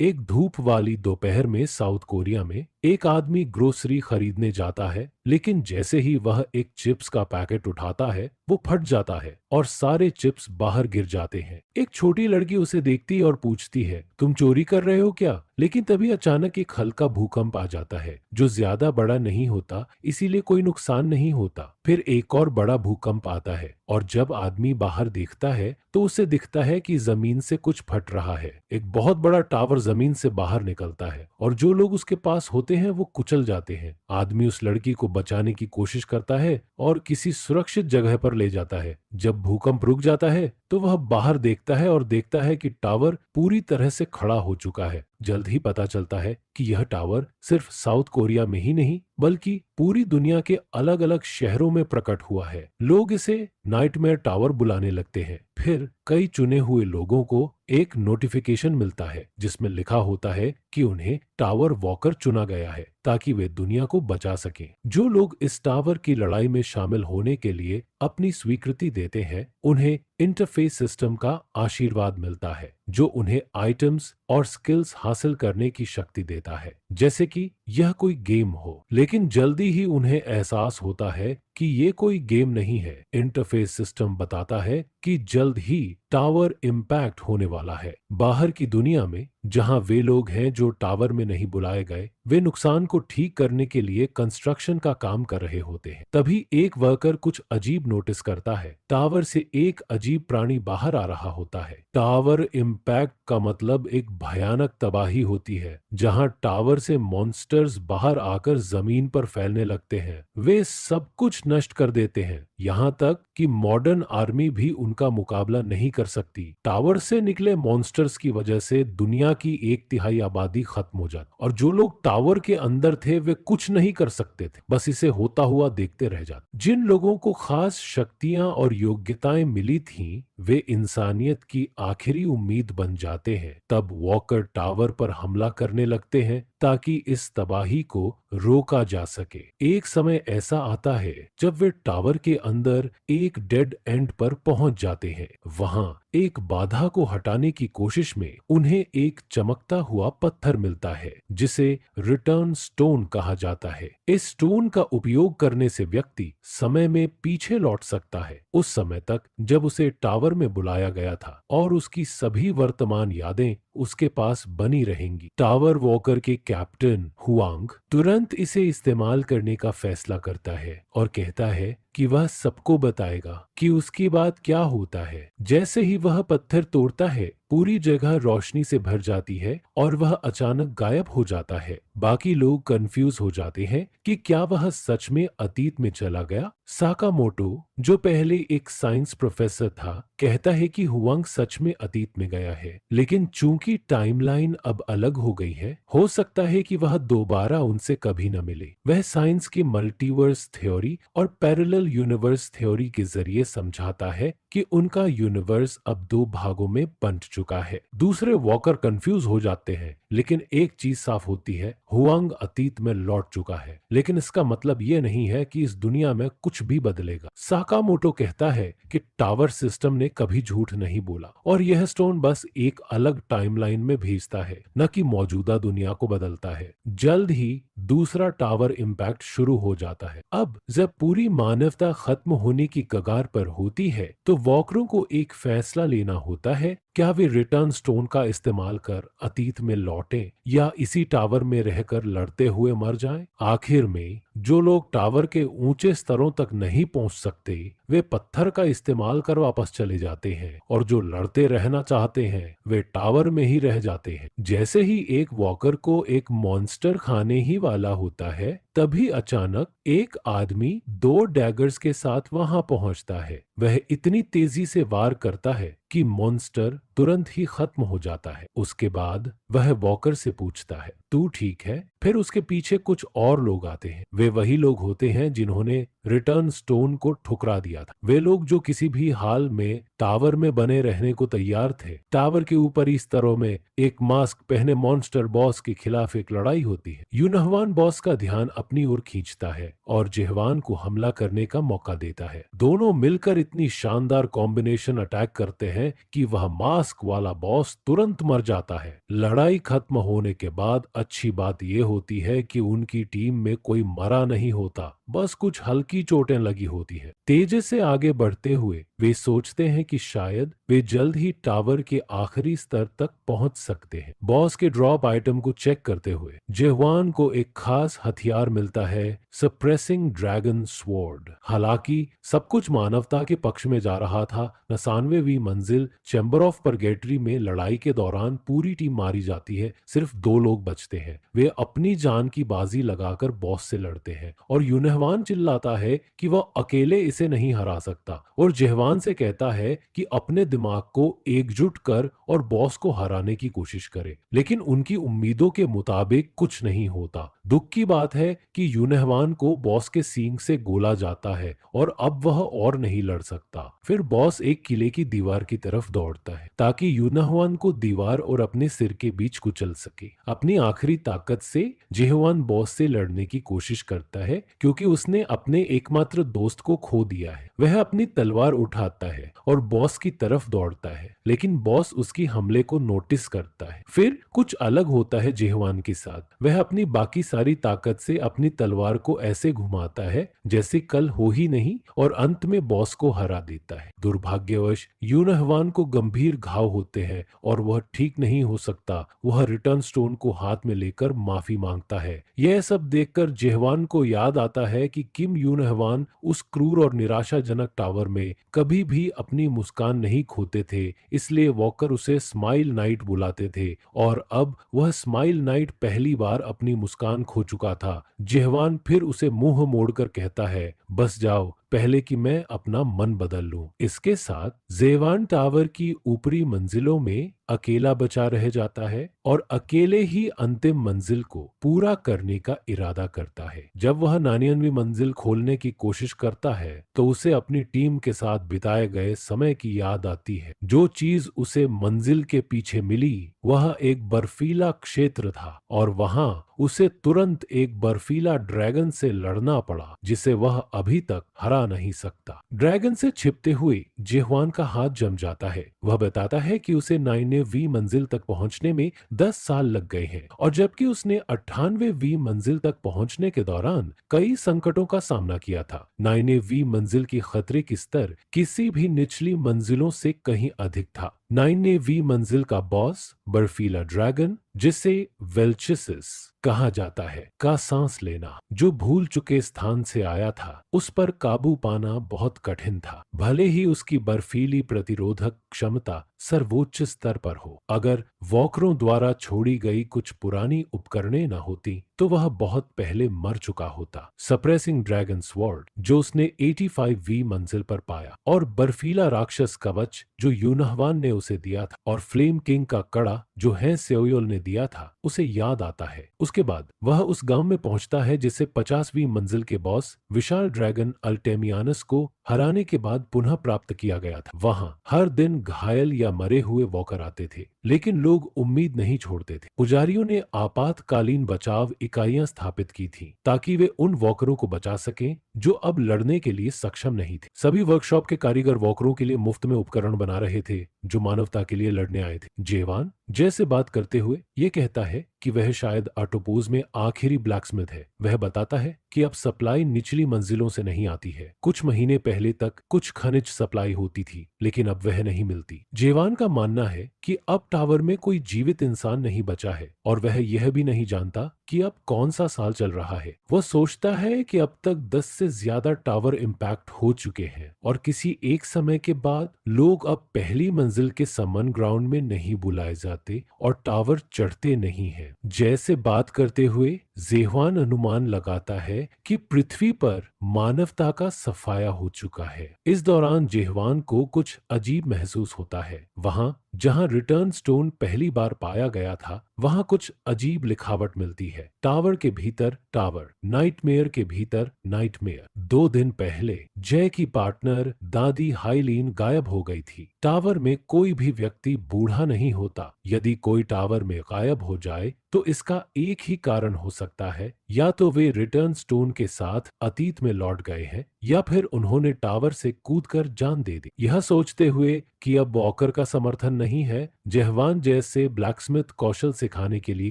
एक धूप वाली दोपहर में साउथ कोरिया में एक आदमी ग्रोसरी खरीदने जाता है, लेकिन जैसे ही वह एक चिप्स का पैकेट उठाता है, वो फट जाता है और सारे चिप्स बाहर गिर जाते हैं। एक छोटी लड़की उसे देखती है और पूछती है, तुम चोरी कर रहे हो क्या? लेकिन तभी अचानक एक हल्का भूकंप आ जाता है, जो ज्यादा बड़ा नहीं होता, इसीलिए कोई नुकसान नहीं होता। फिर एक और बड़ा भूकंप आता है और जब आदमी बाहर देखता है तो उसे दिखता है कि जमीन से कुछ फट रहा है। एक बहुत बड़ा टावर जमीन से बाहर निकलता है और जो लोग उसके पास होते हैं वो कुचल जाते हैं। आदमी उस लड़की को बचाने की कोशिश करता है और किसी सुरक्षित जगह पर ले जाता है। जब भूकंप रुक जाता है तो वह बाहर देखता है और देखता है कि टावर पूरी तरह से खड़ा हो चुका है। जल्द ही पता चलता है कि यह टावर सिर्फ साउथ कोरिया में ही नहीं बल्कि पूरी दुनिया के अलग अलग शहरों में प्रकट हुआ है। लोग इसे नाइटमेयर टावर बुलाने लगते हैं। फिर कई चुने हुए लोगों को एक नोटिफिकेशन मिलता है जिसमें लिखा होता है कि उन्हें टावर वॉकर चुना गया है ताकि वे दुनिया को बचा सकें। जो लोग इस टावर की लड़ाई में शामिल होने के लिए अपनी स्वीकृति देते हैं, उन्हें इंटरफेस सिस्टम का आशीर्वाद मिलता है, जो उन्हें आइटम्स और स्किल्स हासिल करने की शक्ति देता है, जैसे कि यह कोई गेम हो। लेकिन जल्दी ही उन्हें एहसास होता है कि ये कोई गेम नहीं है। इंटरफेस सिस्टम बताता है कि जल्द ही टावर इम्पैक्ट होने वाला है। बाहर की दुनिया में जहां वे लोग हैं जो टावर में नहीं बुलाए गए, वे नुकसान को ठीक करने के लिए कंस्ट्रक्शन का काम कर रहे होते हैं। तभी एक वर्कर कुछ अजीब नोटिस करता है। टावर से एक अजीब प्राणी बाहर आ रहा होता है। टावर इम्पैक्ट का मतलब एक भयानक तबाही होती है, जहां टावर से मॉन्स्टर्स बाहर आकर जमीन पर फैलने लगते हैं। वे सब कुछ नष्ट कर देते हैं, यहाँ तक कि मॉडर्न आर्मी भी उनका मुकाबला नहीं कर सकती। टावर से निकले मॉन्स्टर्स की वजह से दुनिया की 1/3 आबादी खत्म हो जाती और जो लोग टावर के अंदर थे वे कुछ नहीं कर सकते थे, बस इसे होता हुआ देखते रह जाते। जिन लोगों को खास शक्तियां और योग्यताएं मिली थीं, वे इंसानियत की आखिरी उम्मीद बन जाते हैं। तब वॉकर टावर पर हमला करने लगते हैं ताकि इस तबाही को रोका जा सके। एक समय ऐसा आता है जब वे टावर के अंदर एक डेड एंड पर पहुंच जाते हैं। वहां एक बाधा को हटाने की कोशिश में उन्हें एक चमकता हुआ पत्थर मिलता है जिसे रिटर्न स्टोन कहा जाता है। इस स्टोन का उपयोग करने से व्यक्ति समय में पीछे लौट सकता है, उस समय तक जब उसे टावर में बुलाया गया था, और उसकी सभी वर्तमान यादें उसके पास बनी रहेंगी। टावर वॉकर के कैप्टन हुआंग तुरंत इसे इस्तेमाल करने का फैसला करता है और कहता है कि वह सबको बताएगा कि उसके बाद क्या होता है। जैसे ही वह पत्थर तोड़ता है, पूरी जगह रोशनी से भर जाती है और वह अचानक गायब हो जाता है। बाकी लोग कंफ्यूज हो जाते हैं कि क्या वह सच में अतीत में चला गया। साकामोटो, जो पहले एक साइंस प्रोफेसर था, कहता है कि हुआंग सच में अतीत में गया है, लेकिन चूंकि टाइमलाइन अब अलग हो गई है, हो सकता है कि वह दोबारा उनसे कभी न मिले। वह साइंस की मल्टीवर्स थ्योरी और पैरेलल यूनिवर्स थ्योरी के जरिए समझाता है कि उनका यूनिवर्स अब 2 भागों में बंट चुका है। दूसरे वॉकर कंफ्यूज हो जाते हैं, लेकिन एक चीज साफ होती है, हुआंग अतीत में लौट चुका है। लेकिन इसका मतलब ये नहीं है कि इस दुनिया में कुछ भी बदलेगा। साकामोटो कहता है कि टावर सिस्टम ने कभी झूठ नहीं बोला और यह स्टोन बस एक अलग टाइमलाइन में भेजता है, न कि मौजूदा दुनिया को बदलता है। जल्द ही दूसरा टावर इम्पैक्ट शुरू हो जाता है। अब जब पूरी मानवता खत्म होने की कगार पर होती है, तो वॉकरों को एक फैसला लेना होता है, क्या वे रिटर्न स्टोन का इस्तेमाल कर अतीत में लौटें या इसी टावर में रहकर लड़ते हुए मर जाएं? आखिर में जो लोग टावर के ऊंचे स्तरों तक नहीं पहुंच सकते, वे पत्थर का इस्तेमाल कर वापस चले जाते हैं, और जो लड़ते रहना चाहते हैं वे टावर में ही रह जाते हैं। जैसे ही एक वॉकर को एक मॉन्स्टर खाने ही वाला होता है, तभी अचानक एक आदमी 2 डैगर्स के साथ वहां पहुंचता है। वह इतनी तेजी से वार करता है कि मॉन्स्टर तुरंत ही खत्म हो जाता है। उसके बाद वह वॉकर से पूछता है, तू ठीक है? फिर उसके पीछे कुछ और लोग आते हैं। वे वही लोग होते हैं जिन्होंने रिटर्न स्टोन को ठुकरा दिया था। वे लोग जो किसी भी हाल में टावर में बने रहने को तैयार थे। टावर के ऊपरी स्तरों में एक मास्क पहने मॉन्स्टर बॉस के खिलाफ एक लड़ाई होती है। यूनहवान बॉस का ध्यान अपनी ओर खींचता है और जेहवान को हमला करने का मौका देता है। दोनों मिलकर इतनी शानदार कॉम्बिनेशन अटैक करते हैं कि वह मास्क वाला बॉस तुरंत मर जाता है। लड़ाई खत्म होने के बाद अच्छी बात यह होती है कि उनकी टीम में कोई मरा नहीं होता, बस कुछ हल्की चोटें लगी होती है। तेजी से आगे बढ़ते हुए वे सोचते हैं कि शायद वे जल्द ही टावर के आखिरी स्तर तक पहुंच सकते हैं। बॉस के ड्रॉप आइटम को चेक करते हुए जेहवान को एक खास हथियार मिलता है, सप्रेसिंग ड्रैगन स्वॉर्ड। हालांकि सब कुछ मानवता के पक्ष में जा रहा था। 99वीं मंजिल चैम्बर ऑफ परगेटरी में लड़ाई के दौरान पूरी टीम मारी जाती है, सिर्फ 2 लोग बचते हैं। वे अपनी जान की बाजी लगाकर बॉस से लड़ते हैं और यूनहवान चिल्लाता है कि वह अकेले इसे नहीं हरा सकता और जेहवान से कहता है कि अपने दिमाग को एकजुट कर और बॉस को हराने की कोशिश करे। लेकिन उनकी उम्मीदों के मुताबिक कुछ नहीं होता। दुख की बात है कि यूनहवान को बॉस के सींग से गोला जाता है और अब वह और नहीं लड़ सकता। फिर बॉस एक किले की दीवार की तरफ दौड़ता है ताकि यूनहवान को दीवार और अपने सिर के बीच कुचल सके। अपनी आखिरी ताकत से जेहवान बॉस से लड़ने की कोशिश करता है क्योंकि उसने अपने एकमात्र दोस्त को खो दिया है। वह अपनी तलवार उठाता है और बॉस की तरफ दौड़ता है, लेकिन बॉस उसकी हमले को नोटिस करता है। फिर कुछ अलग होता है जेहवान के साथ। वह अपनी बाकी सारी ताकत से अपनी तलवार को ऐसे घुमाता है जैसे कल हो ही नहीं और अंत में बॉस को हरा देता है। दुर्भाग्यवश यूनहवान को गंभीर घाव होते हैं और वह ठीक नहीं हो सकता। वह रिटर्न स्टोन को हाथ में लेकर माफी मांगता है। यह सब देखकर जेहवान को याद आता है कि किम यूनहवान उस क्रूर और निराशाजनक टावर में कभी भी अपनी मुस्कान नहीं खोते थे, इसलिए वॉकर उसे स्माइल नाइट बुलाते थे और अब वह स्माइल नाइट पहली बार अपनी मुस्कान खो चुका था। जेहवान फिर उसे मुंह मोड़कर कहता है, बस जाओ पहले कि मैं अपना मन बदल लूं। इसके साथ जेवान टावर की ऊपरी मंजिलों में अकेला बचा रह जाता है और अकेले ही अंतिम मंजिल को पूरा करने का इरादा करता है। जब वह 99वीं मंजिल खोलने की कोशिश करता है तो उसे अपनी टीम के साथ बिताए गए समय की याद आती है। जो चीज उसे मंजिल के पीछे मिली वह एक बर्फीला क्षेत्र था और वहां उसे तुरंत एक बर्फीला ड्रैगन से लड़ना पड़ा जिसे वह अभी तक हरा नहीं सकता। ड्रैगन से छिपते हुए जेहवान का हाथ जम जाता है। वह बताता है कि उसे 99वीं मंजिल तक पहुंचने में 10 साल लग गए हैं और जबकि उसने 98वीं मंजिल तक पहुंचने के दौरान कई संकटों का सामना किया था। 99वीं मंजिल की खतरे की स्तर किसी भी निचली मंजिलों से कहीं अधिक था। 99वीं मंजिल का बॉस बर्फीला ड्रैगन, जिसे वेल्चिसिस कहा जाता है, का सांस लेना, जो भूल चुके स्थान से आया था, उस पर काबू पाना बहुत कठिन था। भले ही उसकी बर्फीली प्रतिरोधक क्षमता सर्वोच्च स्तर पर हो, अगर वॉकरों द्वारा छोड़ी गई कुछ पुरानी उपकरणें न होती तो वह बहुत पहले मर चुका होता। सप्रेसिंग ड्रैगन स्वॉर्ड जो उसने 85वीं मंजिल पर पाया और बर्फीला राक्षस कवच जो यूनहवान ने उसे दिया था और फ्लेम किंग का कड़ा जो है सेओयोल ने दिया था, उसे याद आता है। उसके बाद वह उस गांव में पहुंचता है जिसे 50वीं मंजिल के बॉस विशाल ड्रैगन अल्टेमियानस को हराने के बाद पुनः प्राप्त किया गया था। वहां हर दिन घायल या मरे हुए वॉकर आते थे, लेकिन लोग उम्मीद नहीं छोड़ते थे। पुजारियों ने आपातकालीन बचाव इकाइयां स्थापित की थी ताकि वे उन वॉकरों को बचा सकें जो अब लड़ने के लिए सक्षम नहीं थे। सभी वर्कशॉप के कारीगर वॉकरों के लिए मुफ्त में उपकरण बना रहे थे जो मानवता के लिए लड़ने आए थे। जेवान जैसे बात करते हुए ये कहता है कि वह शायद आटोपोज में आखिरी ब्लैकस्मिथ है। वह बताता है कि अब सप्लाई निचली मंजिलों से नहीं आती है। कुछ महीने पहले तक कुछ खनिज सप्लाई होती थी, लेकिन अब वह नहीं मिलती। जेवान का मानना है कि अब टावर में कोई जीवित इंसान नहीं बचा है और वह यह भी नहीं जानता कि अब कौन सा साल चल रहा है। वह सोचता है कि अब तक 10 से ज्यादा टावर इम्पैक्ट हो चुके हैं और किसी एक समय के बाद लोग अब पहली मंजिल के समन ग्राउंड में नहीं बुलाए जाते और टावर चढ़ते नहीं हैं। जैसे बात करते हुए जेहुआन अनुमान लगाता है कि पृथ्वी पर मानवता का सफाया हो चुका है। इस दौरान जेहुआन को कुछ अजीब महसूस होता है। वहां जहां रिटर्न स्टोन पहली बार पाया गया था, वहां कुछ अजीब लिखावट मिलती है। टावर के भीतर टावर, नाइटमेयर के भीतर नाइटमेयर। 2 दिन पहले जय की पार्टनर दादी हाइलीन गायब हो गई थी। टावर में कोई भी व्यक्ति बूढ़ा नहीं होता। यदि कोई टावर में गायब हो जाए तो इसका एक ही कारण हो सकता है, या तो वे रिटर्न स्टोन के साथ अतीत में लौट गए हैं, या फिर उन्होंने टावर से कूदकर जान दे दी। यह सोचते हुए कि अब वॉकर का समर्थन नहीं है, जेहवान जैस से ब्लैकस्मिथ कौशल सिखाने के लिए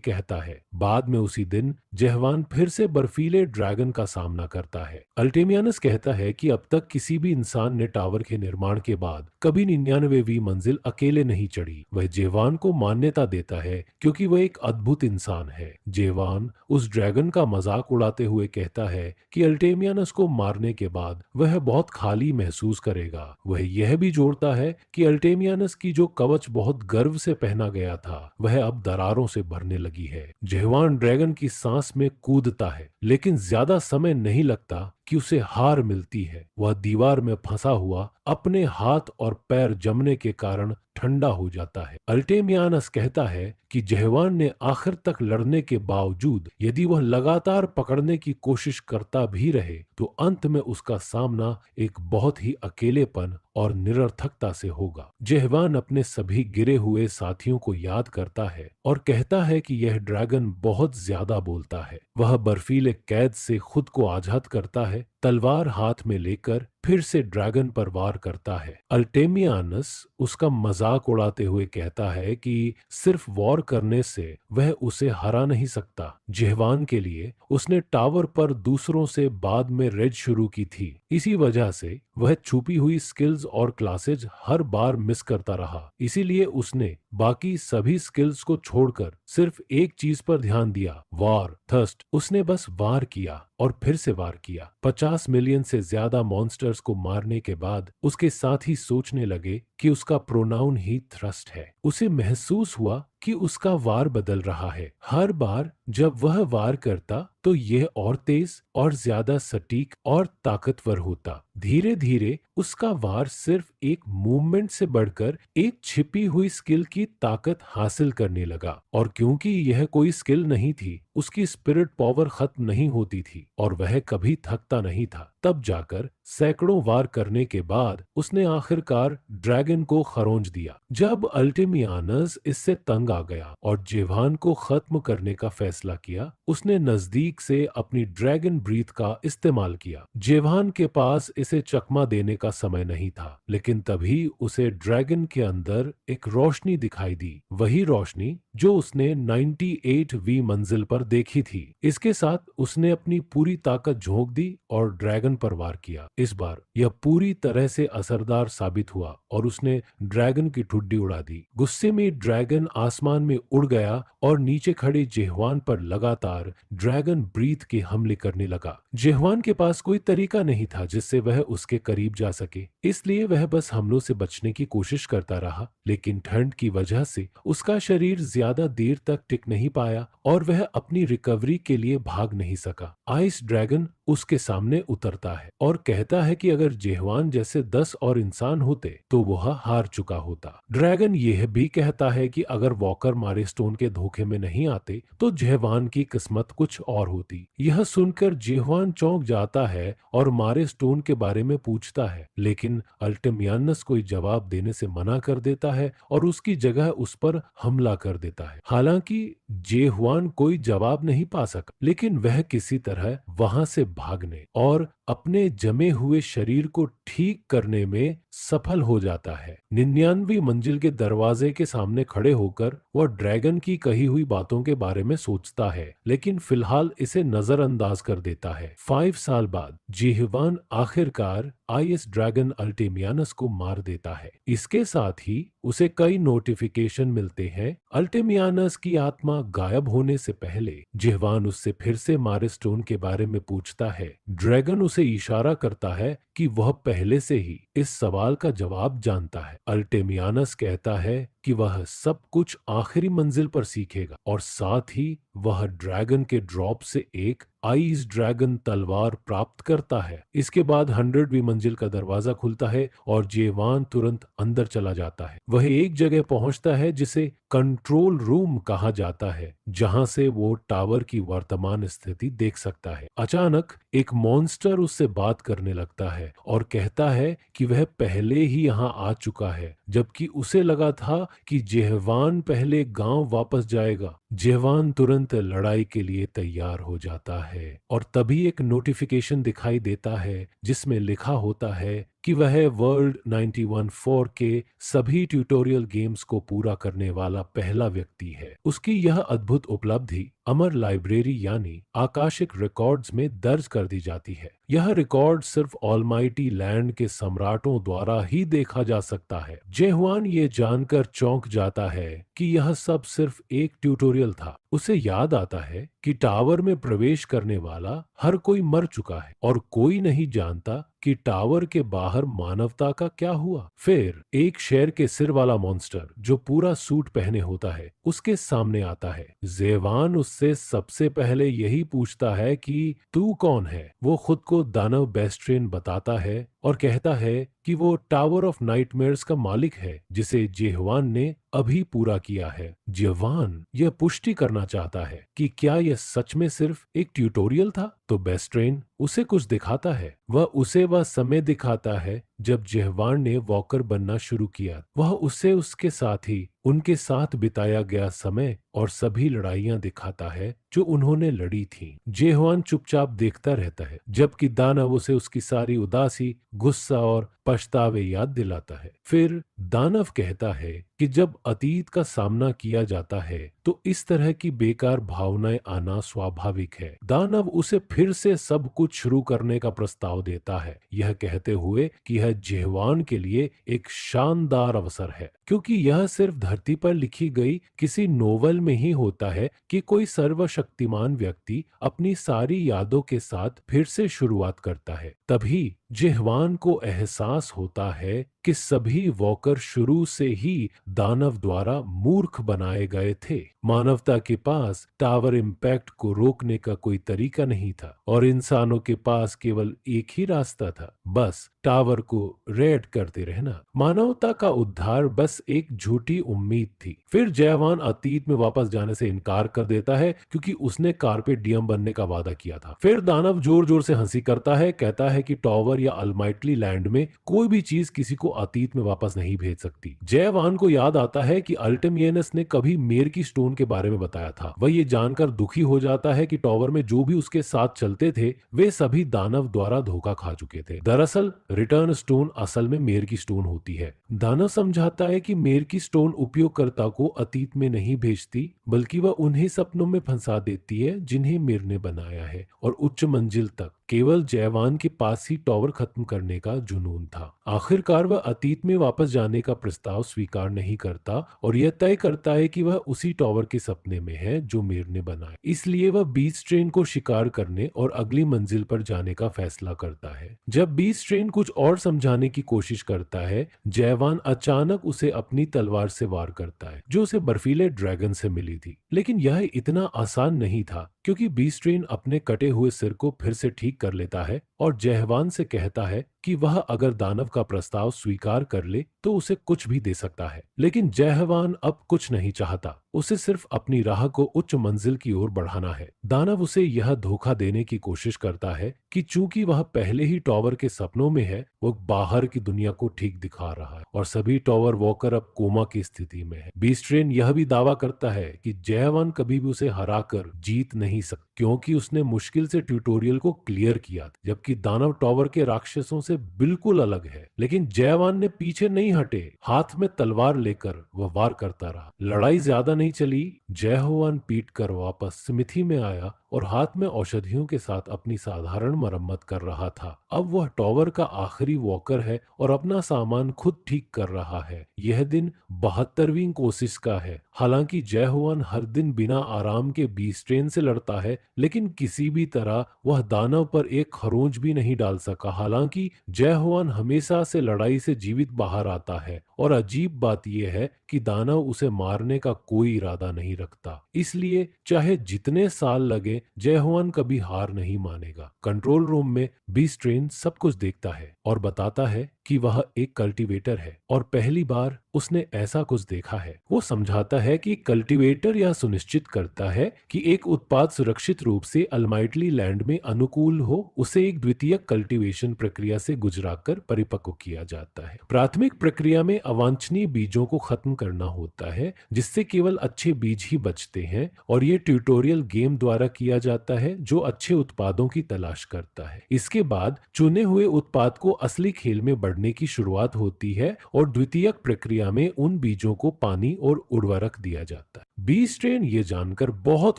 कहता है। बाद में उसी दिन जेहवान फिर से बर्फीले ड्रैगन का सामना करता है। अल्टेमियानस कहता है कि अब तक किसी भी इंसान ने टावर के निर्माण के बाद कभी 99वीं मंजिल अकेले नहीं चढ़ी। वह जेवान को मान्यता देता है क्योंकि वह एक अद्भुत इंसान है। जेवान उस ड्रैगन का मजाक उड़ाते हुए कहता है कि अल्टेमियानस को मारने के बाद वह बहुत खाली महसूस करेगा। वह यह भी जोड़ता है कि अल्टेमियानस की जो कवच बहुत गर्व से पहना गया था, वह अब दरारों से भरने लगी है। जेवान ड्रैगन की सांस में कूदता है, लेकिन ज्यादा समय नहीं लगता कि उसे हार मिलती है। वह दीवार में फंसा हुआ अपने हाथ और पैर जमने के कारण ठंडा हो जाता है। अल्टेमियानस कहता है कि जेहवान ने आखिर तक लड़ने के बावजूद यदि वह लगातार पकड़ने की कोशिश करता भी रहे तो अंत में उसका सामना एक बहुत ही अकेलेपन और निरर्थकता से होगा। जेहवान अपने सभी गिरे हुए साथियों को याद करता है और कहता है कि यह ड्रैगन बहुत ज्यादा बोलता है। वह बर्फीले कैद से खुद को आजाद करता है, तलवार हाथ में लेकर फिर से ड्रैगन पर वार करता है। अल्टेमियानस उसका मजाक उड़ाते हुए कहता है कि सिर्फ वॉर करने से वह उसे हरा नहीं सकता। जेहवान के लिए उसने टावर पर दूसरों से बाद में रेड शुरू की थी। इसी वजह से वह छुपी हुई स्किल्स और क्लासेज हर बार मिस करता रहा। इसीलिए उसने बाकी सभी स्किल्स को छोड़कर सिर्फ एक चीज पर ध्यान दिया, वार थर्स्ट। उसने बस वार किया और फिर से वार किया। 50 मिलियन से ज्यादा मॉन्स्टर्स को मारने के बाद उसके साथी सोचने लगे कि उसका प्रोनाउन ही थ्रस्ट है। उसे महसूस हुआ कि उसका वार बदल रहा है। हर बार जब वह वार करता तो यह और तेज और ज्यादा सटीक और ताकतवर होता। धीरे धीरे उसका वार सिर्फ एक मूवमेंट से बढ़कर एक छिपी हुई स्किल की ताकत हासिल करने लगा। और क्योंकि यह कोई स्किल नहीं थी, उसकी स्पिरिट पावर खत्म नहीं होती थी और वह कभी थकता नहीं था। तब जाकर सैकड़ों वार करने के बाद उसने आखिरकार ड्रैगन को खरोंच दिया। जब अल्टेमियानस इससे तंग आ गया और जेवान को खत्म करने का फैसला किया, उसने नजदीक से अपनी ड्रैगन ब्रीथ का इस्तेमाल किया। जेवान के पास इसे चकमा देने का समय नहीं था, लेकिन तभी उसे ड्रैगन के अंदर एक रोशनी दिखाई दी, वही रोशनी जो उसने 98वीं मंजिल पर देखी थी। इसके साथ उसने अपनी पूरी ताकत झोंक दी और ड्रैगन पर वार किया। इस बार यह पूरी तरह से असरदार साबित हुआ और उसने ड्रैगन की ठुड्डी उड़ा दी। गुस्से में ड्रैगन आसमान में उड़ गया और नीचे खड़े जेहवान पर लगातार ड्रैगन ब्रीथ के हमले करने लगा। जेहवान के पास कोई तरीका नहीं था जिससे वह उसके करीब जा सके, इसलिए वह बस हमलों से बचने की कोशिश करता रहा। लेकिन ठंड की वजह से उसका शरीर ज्यादा देर तक टिक नहीं पाया और वह अपनी रिकवरी के लिए भाग नहीं सका। आइस ड्रैगन उसके सामने उतरता है और कहता है कि अगर जेहवान जैसे 10 और इंसान होते तो वह हार चुका होता। ड्रैगन यह भी कहता है कि अगर वॉकर मारे स्टोन के धोखे में नहीं आते तो जेहवान की किस्मत कुछ और होती। यह सुनकर जेहवान चौंक जाता है और मारे स्टोन के बारे में पूछता है, लेकिन अल्टेमियानस कोई जवाब देने से मना कर देता है और उसकी जगह उस पर हमला कर देता है। हालांकि जेहवान कोई जवाब नहीं पा सका, लेकिन वह किसी तरह वहां से भागने और अपने जमे हुए शरीर को ठीक करने में सफल हो जाता है। 99वीं मंजिल के दरवाजे के सामने खड़े होकर वह ड्रैगन की कही हुई बातों के बारे में सोचता है, लेकिन फिलहाल इसे नजरअंदाज कर देता है। 5 साल बाद जेहवान आखिरकार आईएस ड्रैगन अल्टेमियानस को मार देता है। इसके साथ ही उसे कई नोटिफिकेशन मिलते हैं। अल्टेमियानस की आत्मा गायब होने से पहले जेहवान उससे फिर से मारे स्टोन के बारे में पूछता है। ड्रैगन उसे इशारा करता है कि वह पहले से ही इस सवाल का जवाब जानता है। अल्टेमियानस कहता है कि वह सब कुछ आखिरी मंजिल पर सीखेगा और साथ ही वह ड्रैगन के ड्रॉप से एक आइस ड्रैगन तलवार प्राप्त करता है। इसके बाद 100वीं मंजिल का दरवाजा खुलता है और जेवान तुरंत अंदर चला जाता है। वह एक जगह पहुंचता है जिसे कंट्रोल रूम कहा जाता है, जहां से वो टावर की वर्तमान स्थिति देख सकता है। अचानक एक मॉन्स्टर उससे बात करने लगता है और कहता है कि वह पहले ही यहां आ चुका है, जबकि उसे लगा था कि जेहवान पहले गांव वापस जाएगा। जेहवान तुरंत लड़ाई के लिए तैयार हो जाता है और तभी एक नोटिफिकेशन दिखाई देता है जिसमें लिखा होता है कि वह वर्ल्ड 91 के सभी ट्यूटोरियल गेम्स को पूरा करने वाला पहला व्यक्ति है। उसकी यह अद्भुत उपलब्धि अमर लाइब्रेरी यानी आकाशिक रिकॉर्ड्स में दर्ज कर दी जाती है। यह रिकॉर्ड सिर्फ ऑलमाइटी लैंड के सम्राटों द्वारा ही देखा जा सकता है। जेहुआन ये जानकर चौंक जाता है कि यह सब सिर्फ एक ट्यूटोरियल था। उसे याद आता है कि टावर में प्रवेश करने वाला हर कोई मर चुका है और कोई नहीं जानता कि टावर के बाहर मानवता का क्या हुआ। फिर एक शेर के सिर वाला मॉन्स्टर जो पूरा सूट पहने होता है उसके सामने आता है। जेवान उससे सबसे पहले यही पूछता है कि तू कौन है। वो खुद को दानव बेस्ट्रेन बताता है और कहता है कि वो टावर ऑफ नाइटमेयर्स का मालिक है जिसे जेहवान ने अभी पूरा किया है। जेवान यह पुष्टि करना चाहता है कि क्या यह सच में सिर्फ एक ट्यूटोरियल था, तो बेस्ट्रेन उसे कुछ दिखाता है। वह उसे वह समय दिखाता है जब जेहवान ने वॉकर बनना शुरू किया। वह उसे उसके साथी उनके साथ बिताया गया समय और सभी लड़ाइयां दिखाता है जो उन्होंने लड़ी थीं। जेहुआन चुपचाप देखता रहता है जबकि दानव उसे उसकी सारी उदासी, गुस्सा और पछतावे याद दिलाता है। फिर दानव कहता है कि जब अतीत का सामना किया जाता है तो इस तरह की बेकार भावनाएं आना स्वाभाविक है। दानव उसे फिर से सब कुछ शुरू करने का प्रस्ताव देता है, यह कहते हुए कि यह जेहवान के लिए एक शानदार अवसर है, क्योंकि यह सिर्फ धरती पर लिखी गई किसी नोवेल में ही होता है कि कोई सर्वशक्तिमान व्यक्ति अपनी सारी यादों के साथ फिर से शुरुआत करता है। तभी जेहवान को एहसास होता है कि सभी वॉकर शुरू से ही दानव द्वारा मूर्ख बनाए गए थे। मानवता के पास टावर इम्पैक्ट को रोकने का कोई तरीका नहीं था और इंसानों के पास केवल एक ही रास्ता था, बस टावर को रेड करते रहना। मानवता का उद्धार बस एक झूठी उम्मीद थी। फिर जयवान अतीत में वापस जाने से इनकार कर देता है क्योंकि उसने कार्पेट डीएम बनने का वादा किया था। फिर दानव जोर जोर से हंसी करता है, कहता है कि टावर या अल्माइटली लैंड में कोई भी चीज किसी को अतीत में वापस नहीं भेज सकती। जयवान को याद आता है कि अल्टेमियनस ने कभी मेर की स्टोन के बारे में बताया था। वह ये जानकर दुखी हो जाता है कि टावर में जो भी उसके साथ चलते थे वे सभी दानव द्वारा धोखा खा चुके थे। दरअसल रिटर्न स्टोन असल में मेर की स्टोन होती है। दानव समझाता है कि मेर की स्टोन उपयोगकर्ता को अतीत में नहीं भेजती, बल्कि वह उन्हें सपनों में फंसा देती है जिन्हें मेर ने बनाया है, और उच्च मंजिल तक केवल जयवान के पास ही टावर खत्म करने का जुनून था। आखिरकार वह अतीत में वापस जाने का प्रस्ताव स्वीकार नहीं करता और यह तय करता है कि वह उसी टावर के सपने में है जो मेर ने बनाया। इसलिए वह बीस ट्रेन को शिकार करने और अगली मंजिल पर जाने का फैसला करता है। जब बीस ट्रेन कुछ और समझाने की कोशिश करता है, जयवान अचानक उसे अपनी तलवार से वार करता है जो उसे बर्फीले ड्रैगन से मिली थी। लेकिन यह इतना आसान नहीं था, क्योंकि बीस ट्रेन अपने कटे हुए सिर को फिर से ठीक कर लेता है और जयवान से कहता है कि वह अगर दानव का प्रस्ताव स्वीकार कर ले तो उसे कुछ भी दे सकता है। लेकिन जयवान अब कुछ नहीं चाहता, उसे सिर्फ अपनी राह को उच्च मंजिल की ओर बढ़ाना है। दानव उसे यह धोखा देने की कोशिश करता है कि चूंकि वह पहले ही टावर के सपनों में है, वो बाहर की दुनिया को ठीक दिखा रहा है और सभी टावर वॉकर अब कोमा की स्थिति में है। बीस ट्रेन यह भी दावा करता है कि जयवान कभी भी उसे हराकर जीत नहीं सकता, क्योंकि उसने मुश्किल से ट्यूटोरियल को क्लियर किया, जबकि दानव टावर के राक्षसों से बिल्कुल अलग है। लेकिन जयवान ने पीछे नहीं हटे, हाथ में तलवार लेकर वह वार करता रहा। लड़ाई ज्यादा नहीं चली, जयवान पीट कर वापस स्मिथी में आया और हाथ में औषधियों के साथ अपनी साधारण मरम्मत कर रहा था। अब वह टावर का आखिरी वॉकर है और अपना सामान खुद ठीक कर रहा है। यह दिन 72वीं कोशिश का है। हालांकि जयहुआन हर दिन बिना आराम के बीस ट्रेन से लड़ता है, लेकिन किसी भी तरह वह दानव पर एक खरोंच भी नहीं डाल सका। हालांकि जयहुआन हमेशा से लड़ाई से जीवित बाहर आता है और अजीब बात यह है कि दानव उसे मारने का कोई इरादा नहीं रखता, इसलिए चाहे जितने साल लगे जयहुआन कभी हार नहीं मानेगा। कंट्रोल रूम में बीस्ट्रेन सब कुछ देखता है और बताता है कि वह एक कल्टीवेटर है और पहली बार उसने ऐसा कुछ देखा है। वो समझाता है कि कल्टीवेटर यह सुनिश्चित करता है कि एक उत्पाद सुरक्षित रूप से अल्माइटली लैंड में अनुकूल हो, उसे एक द्वितीयक कल्टीवेशन प्रक्रिया से गुजराकर परिपक्व किया जाता है। प्राथमिक प्रक्रिया में अवांछनीय बीजों को खत्म करना होता है, जिससे केवल अच्छे बीज ही बचते हैं, और ये ट्यूटोरियल गेम द्वारा किया जाता है जो अच्छे उत्पादों की तलाश करता है। इसके बाद चुने हुए उत्पाद को असली खेल में बढ़ने की शुरुआत होती है और द्वितीयक प्रक्रिया में उन बीजों को पानी और उर्वरक दिया जाता है। बीस्ट्रेन ये जानकर बहुत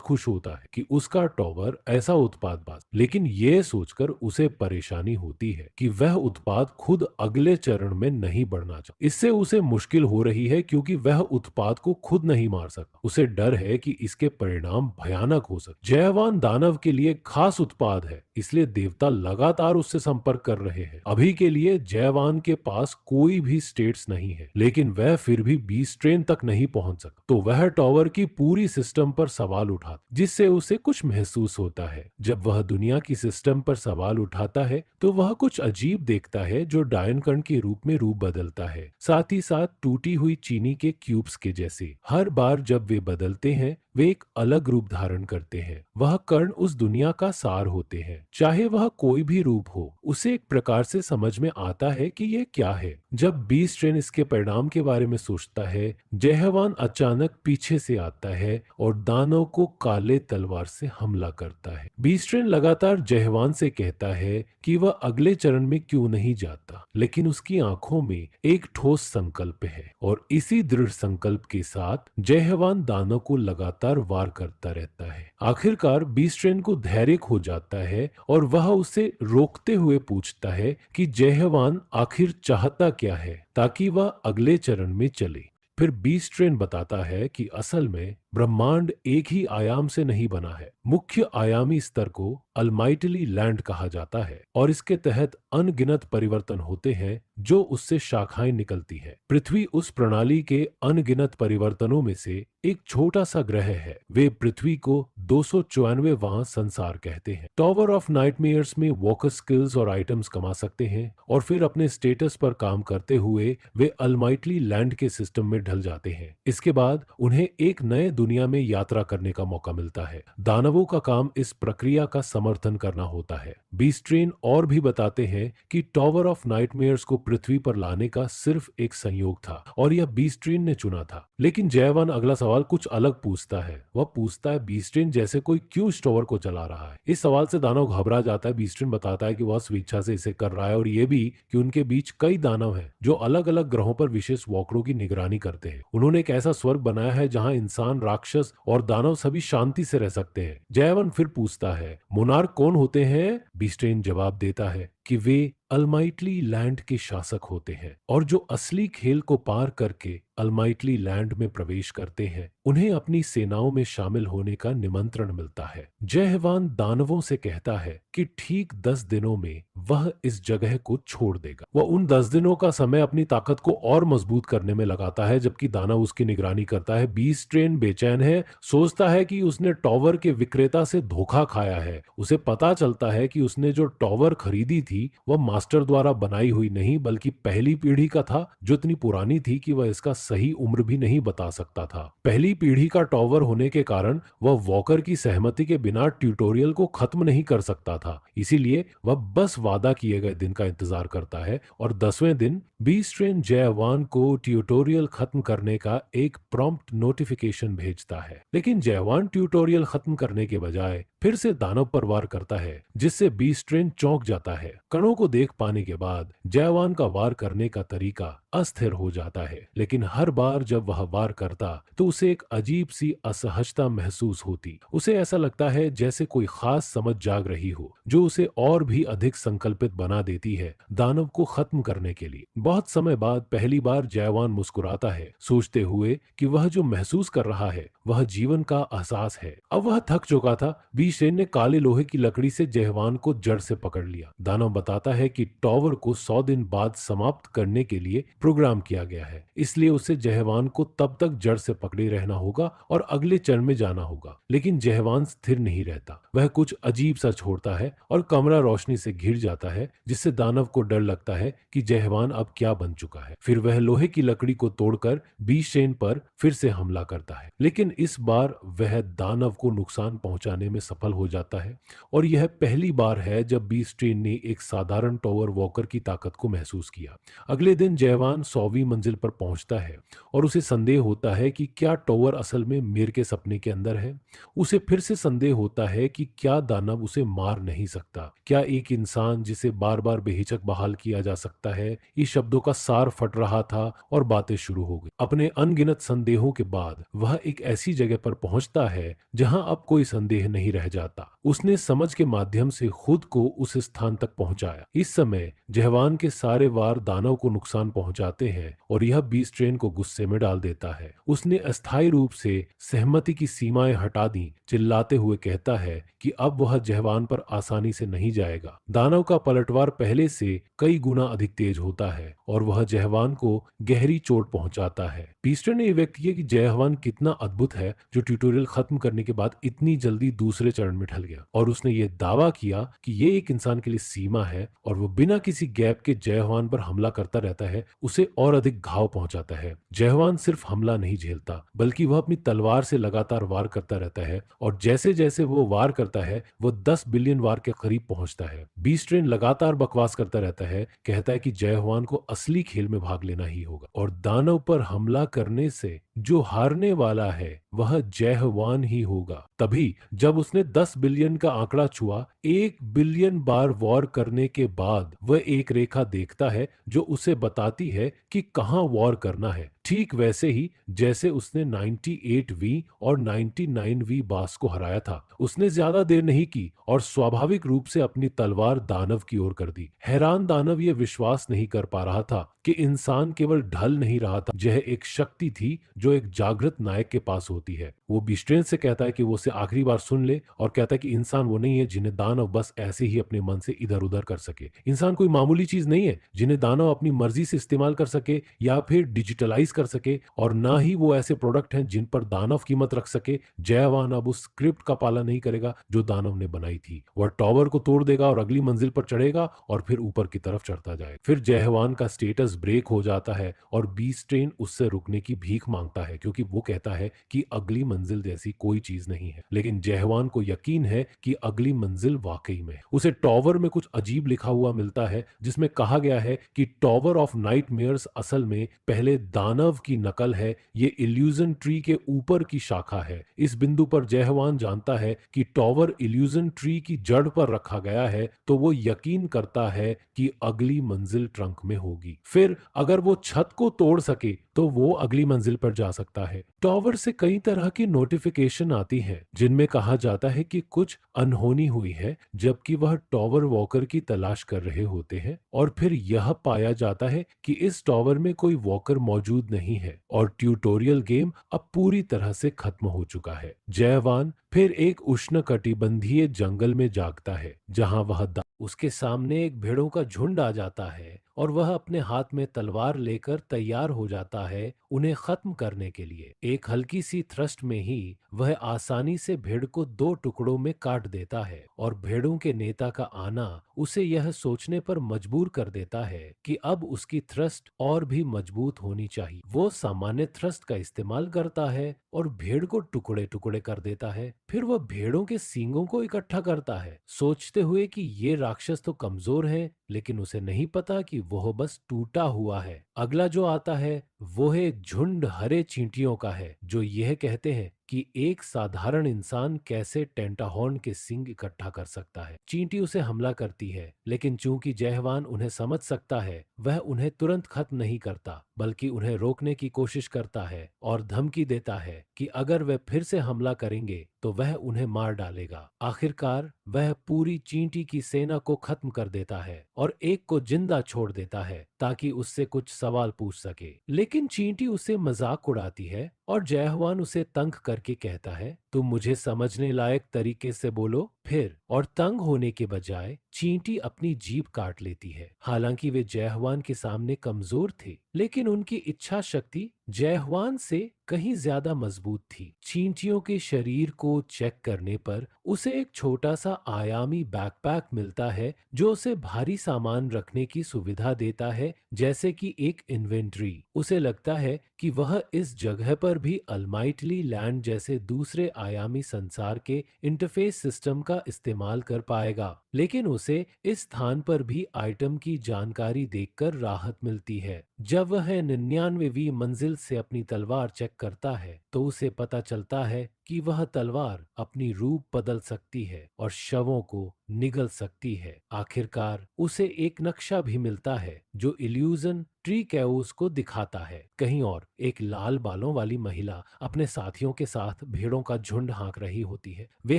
खुश होता है कि उसका टॉवर ऐसा उत्पाद बाज, लेकिन यह सोचकर उसे परेशानी होती है कि वह उत्पाद खुद अगले चरण में नहीं बढ़ना चाहता। इससे उसे मुश्किल हो रही है क्योंकि वह उत्पाद को खुद नहीं मार सकता। उसे डर है कि इसके परिणाम भयानक हो सकते। जयवान दानव के लिए खास उत्पाद है, इसलिए देवता लगातार उससे संपर्क कर रहे हैं। अभी के लिए जयवान के पास कोई भी स्टेट्स नहीं है, लेकिन वह फिर भी बीस्ट्रेन तक नहीं पहुंच सकता। तो वह टॉवर की पूरी सिस्टम पर सवाल उठाता, जिससे उसे कुछ महसूस होता है। जब वह दुनिया की सिस्टम पर सवाल उठाता है तो वह कुछ अजीब देखता है जो डायन कण के रूप में रूप बदलता है, साथ ही साथ टूटी हुई चीनी के क्यूब्स के जैसे। हर बार जब वे बदलते हैं वे एक अलग रूप धारण करते हैं। वह कर्ण उस दुनिया का सार होते हैं, चाहे वह कोई भी रूप हो। उसे एक प्रकार से समझ में आता है कि यह क्या है। जब बीस्ट्रेन इसके परिणाम के बारे में सोचता है, जयहवान अचानक पीछे से आता है और दानव को काले तलवार से हमला करता है। बीस्ट्रेन लगातार जयहवान से कहता है कि वह अगले चरण में क्यों नहीं जाता, लेकिन उसकी आंखों में एक ठोस संकल्प है और इसी दृढ़ संकल्प के साथ जयहवान दानव को लगातार वार करता रहता है। आखिरकार बीस्ट्रेन को धैर्य खो जाता है और वह उसे रोकते हुए पूछता है कि जयहवान आखिर चाहता क्या है ताकि वह अगले चरण में चले। फिर बीस्ट्रेन बताता है कि असल में ब्रह्मांड एक ही आयाम से नहीं बना है। मुख्य आयामी स्तर को अल्माइटली लैंड कहा जाता है और इसके तहत अनगिनत परिवर्तन होते हैं जो उससे शाखाएं निकलती हैं। पृथ्वी उस प्रणाली के अनगिनत परिवर्तनों में से एक छोटा सा ग्रह है। वे पृथ्वी को 294वां संसार कहते हैं। टॉवर ऑफ नाइटमेयर्स में वॉकर स्किल्स और आइटम्स कमा सकते हैं और फिर अपने स्टेटस पर काम करते हुए वे अल्माइटली लैंड के सिस्टम में ढल जाते हैं। इसके बाद उन्हें एक नए दुनिया में यात्रा करने का मौका मिलता है। दानवों का काम इस प्रक्रिया का समर्थन करना होता है। बीस्ट्रेन और भी बताते हैं कि टॉवर ऑफ नाइटमेयर्स को पृथ्वी पर लाने का सिर्फ एक संयोग था और यह बीस्ट्रेन ने चुना था। लेकिन जयवान अगला सवाल कुछ अलग पूछता है। वह पूछता है बीस्ट्रेन जैसे कोई क्यों इस टॉवर को चला रहा है। इस सवाल से दानव घबरा जाता है। बीस्ट्रेन बताता है कि वह स्वेच्छा से इसे कर रहा है और ये भी कि उनके बीच कई दानव हैं जो अलग अलग ग्रहों पर विशेष वॉकरों की निगरानी करते हैं। उन्होंने एक ऐसा स्वर्ग बनाया है जहां इंसान, राक्षस और दानव सभी शांति से रह सकते हैं। जयवन फिर पूछता है मोनार्क कौन होते हैं। बीस्ट्रेन जवाब देता है कि वे अल्माइटली लैंड के शासक होते हैं और जो असली खेल को पार करके अल्माइटली लैंड में प्रवेश करते हैं उन्हें अपनी सेनाओं में शामिल होने का निमंत्रण मिलता है। जयहवान दानवों से कहता है कि ठीक 10 दिनों में वह इस जगह को छोड़ देगा। वह उन 10 दिनों का समय अपनी ताकत को और मजबूत करने में लगाता है जबकि दानव उसकी निगरानी करता है। बीस्ट्रेन बेचैन है, सोचता है कि उसने टॉवर के विक्रेता से धोखा खाया है। उसे पता चलता है कि उसने जो टॉवर खरीदी थी वह मास्टर द्वारा बनाई हुई नहीं बल्कि पहली पीढ़ी का था जो इतनी पुरानी थी कि वह इसका सही उम्र भी नहीं बता सकता था। पहली पीढ़ी का टॉवर होने के कारण वह वॉकर की सहमति के बिना ट्यूटोरियल को खत्म नहीं कर सकता था, इसीलिए वह बस वादा किए गए दिन का इंतजार करता है और 10वें दिन बीस्ट्रेन जयवान को ट्यूटोरियल खत्म करने का एक प्रॉम्प्ट नोटिफिकेशन भेजता है। लेकिन जयवान ट्यूटोरियल खत्म करने के बजाय फिर से दानव पर वार करता है जिससे बीस्ट्रेन चौंक जाता है। कणों को देख पाने के बाद जयवान का वार करने का तरीका अस्थिर हो जाता है, लेकिन हर बार जब वह वार करता तो उसे एक अजीब सी असहजता महसूस होती। उसे ऐसा लगता है जैसे कोई खास समझ जाग रही हो जो उसे और भी अधिक संकल्पित बना देती है दानव को खत्म करने के लिए। बहुत समय बाद पहली बार जयवान मुस्कुराता है, सोचते हुए कि वह जो महसूस कर रहा है वह जीवन का एहसास है। अब वह थक चुका था। बीसेन ने काले लोहे की लकड़ी से जयवान को जड़ से पकड़ लिया। दानव बताता है कि टॉवर को 100 दिन बाद समाप्त करने के लिए प्रोग्राम किया गया है, इसलिए उसे जयवान को तब तक जड़ से पकड़े रहना होगा और अगले चरण में जाना होगा। लेकिन जयवान स्थिर नहीं रहता, वह कुछ अजीब सा छोड़ता है और कमरा रोशनी से घिर जाता है, जिससे दानव को डर लगता है कि जयवान अब क्या बन चुका है। फिर वह लोहे की लकड़ी को तोड़कर बीसेन पर फिर से हमला करता है, लेकिन इस बार वह दानव को नुकसान पहुंचाने में सफल हो जाता है। और यह पहली बार है जब बीस्ट्रेन ने एक साधारण टॉवर वॉकर की ताकत को महसूस किया। अगले दिन जयवान 100वीं मंजिल पर पहुंचता है और उसे संदेह होता है कि क्या टॉवर असल में मीर के सपने के अंदर है। उसे फिर से संदेह होता है कि क्या दानव उसे मार नहीं सकता, क्या एक इंसान जिसे बार बार बेहिचक बहाल किया जा सकता है। ये शब्दों का सार फट रहा था और बातें शुरू हो गई। अपने अनगिनत संदेहों के बाद वह एक ऐसी जगह पर पहुंचता है जहां अब कोई संदेह नहीं रह जाता। उसने समझ के माध्यम से खुद को उस स्थान तक पहुंचाया। इस समय जहवान के सारे वार दानव को नुकसान पहुंचाते हैं और यह बीस्ट्रेन को गुस्से में डाल देता है। उसने अस्थायी रूप से सहमति की सीमाएं हटा दी, चिल्लाते हुए कहता है कि अब वह जहवान पर आसानी से नहीं जाएगा। दानव का पलटवार पहले से कई गुना अधिक तेज होता है और वह जहवान को गहरी चोट पहुंचाता है। बीस्ट्रेन ने व्यक्त किया कि जहवान कितना अद्भुत है जो ट्यूटोरियल खत्म करने के बाद इतनी जल्दी दूसरे चरण में ढल गया, और उसने ये दावा किया कि ये एक इंसान के लिए सीमा है और वो बिना किसी गैप के जयवान पर हमला करता रहता है, उसे और अधिक घाव पहुंचाता है। जयवान सिर्फ हमला नहीं झेलता, बल्कि वह अपनी तलवार से लगातार वार करता रहता है और जैसे जैसे वो वार करता है वो 10 बिलियन वार के करीब पहुंचता है। बीस्ट्रेन लगातार बकवास करता रहता है, कहता है कि जयवान को असली खेल में भाग लेना ही होगा और दानव पर हमला करने से जो हारने वाला है वह जयवान ही होगा। तभी जब उसने 10 बिलियन का आंकड़ा छुआ, 1 बिलियन बार वॉर करने के बाद वह एक रेखा देखता है जो उसे बताती है कि कहां वॉर करना है। ठीक वैसे ही जैसे उसने 98वीं और 99वीं बास को हराया था। उसने ज्यादा देर नहीं की और स्वाभाविक रूप से अपनी तलवार दानव की ओर कर दी। हैरान दानव यह विश्वास नहीं कर पा रहा था कि इंसान केवल ढल नहीं रहा था, यह एक शक्ति थी जो एक जागृत नायक के पास होती है। वो बीस्ट्रेन से कहता है कि वो उसे आखिरी बार सुन ले और कहता है कि इंसान वो नहीं है जिन्हें दानव बस ऐसे ही अपने मन से इधर उधर कर सके। इंसान कोई मामूली चीज नहीं है जिन्हें दानव अपनी मर्जी से इस्तेमाल कर सके या फिर डिजिटलाइज कर सके, और ना ही वो ऐसे प्रोडक्ट हैं जिन पर दानव कीमत रख सके। जयवान अब उस स्क्रिप्ट का पालन नहीं करेगा जो दानव ने बनाई थी। वह टॉवर को तोड़ देगा और अगली मंजिल पर चढ़ेगा और फिर ऊपर की तरफ चढ़ता जाएगा। फिर जयवान का स्टेटस ब्रेक हो जाता है और बीस्ट्रेन उससे रुकने की भीख मांगता है, क्योंकि वो कहता है कि अगली मंजिल जैसी कोई चीज नहीं है। लेकिन जयवान को यकीन है कि अगली मंजिल वाकई में। उसे टॉवर में कुछ अजीब लिखा हुआ मिलता है जिसमें कहा गया है कि टॉवर ऑफ नाइटमेयर्स असल में पहले दानव की नकल है, ये इल्यूजन ट्री के ऊपर की शाखा है। इस बिंदु पर जयवान जानता है कि टॉवर इल्यूजन ट्री की जड़ पर रखा गया है, तो वो यकीन करता है कि अगली मंजिल ट्रंक में होगी। फिर अगर वो छत को तोड़ सके तो वो अगली मंजिल पर जा सकता है। टॉवर से कई तरह की नोटिफिकेशन आती हैं जिनमें कहा जाता है कि कुछ अनहोनी हुई है, जबकि वह टॉवर वॉकर की तलाश कर रहे होते हैं और फिर यह पाया जाता है कि इस टॉवर में कोई वॉकर मौजूद नहीं है और ट्यूटोरियल गेम अब पूरी तरह से खत्म हो चुका है। जयवान फिर एक उष्णकटिबंधीय जंगल में जागता है जहां उसके सामने एक भेड़ों का झुंड आ जाता है और वह अपने हाथ में तलवार लेकर तैयार हो जाता है उन्हें खत्म करने के लिए। एक हल्की सी थ्रस्ट में ही वह आसानी से भेड़ को 2 टुकड़ों में काट देता है और भेड़ों के नेता का आना उसे यह सोचने पर मजबूर कर देता है कि अब उसकी थ्रस्ट और भी मजबूत होनी चाहिए। वो सामान्य थ्रस्ट का इस्तेमाल करता है और भेड़ को टुकड़े टुकड़े कर देता है। फिर वह भेड़ों के सींगों को इकट्ठा करता है, सोचते हुए कि ये राक्षस तो कमजोर है, लेकिन उसे नहीं पता कि वह बस टूटा हुआ है। अगला जो आता है वो एक झुंड हरे चींटियों का है जो यह कहते हैं कि एक साधारण इंसान कैसे टेंटाहॉर्न के सींग इकट्ठा कर सकता है। चींटी उसे हमला करती है, लेकिन चूंकि जयहवान उन्हें समझ सकता है, वह उन्हें तुरंत खत्म नहीं करता, बल्कि उन्हें रोकने की कोशिश करता है और धमकी देता है कि अगर वे फिर से हमला करेंगे तो वह उन्हें मार डालेगा। आखिरकार वह पूरी चींटी की सेना को खत्म कर देता है और एक को जिंदा छोड़ देता है ताकि उससे कुछ सवाल पूछ सके। लेकिन चींटी उसे मजाक उड़ाती है और जयहवान उसे तंग करके कहता है, तुम मुझे समझने लायक तरीके से बोलो। फिर और तंग होने के बजाय चींटी अपनी जीभ काट लेती है। हालांकि वे जयहवान के सामने कमजोर थे, लेकिन उनकी इच्छा शक्ति जयहवान से कहीं ज्यादा मजबूत थी। चींटियों के शरीर को चेक करने पर उसे एक छोटा सा आयामी बैकपैक मिलता है जो उसे भारी सामान रखने की सुविधा देता है, जैसे कि एक इन्वेंट्री। उसे लगता है कि वह इस जगह पर भी अल्माइटली लैंड जैसे दूसरे आयामी संसार के इंटरफेस सिस्टम का इस्तेमाल कर पाएगा, लेकिन उसे इस स्थान पर भी आइटम की जानकारी देखकर राहत मिलती है। जब वह 99वीं मंजिल से अपनी तलवार चेक करता है तो उसे पता चलता है कि वह तलवार अपनी रूप बदल सकती है और शवों को निगल सकती है। आखिरकार उसे एक नक्शा भी मिलता है जो इल्यूजन ट्री कैओस को दिखाता है। कहीं और एक लाल बालों वाली महिला अपने साथियों के साथ भेड़ों का झुंड हाँक रही होती है। वे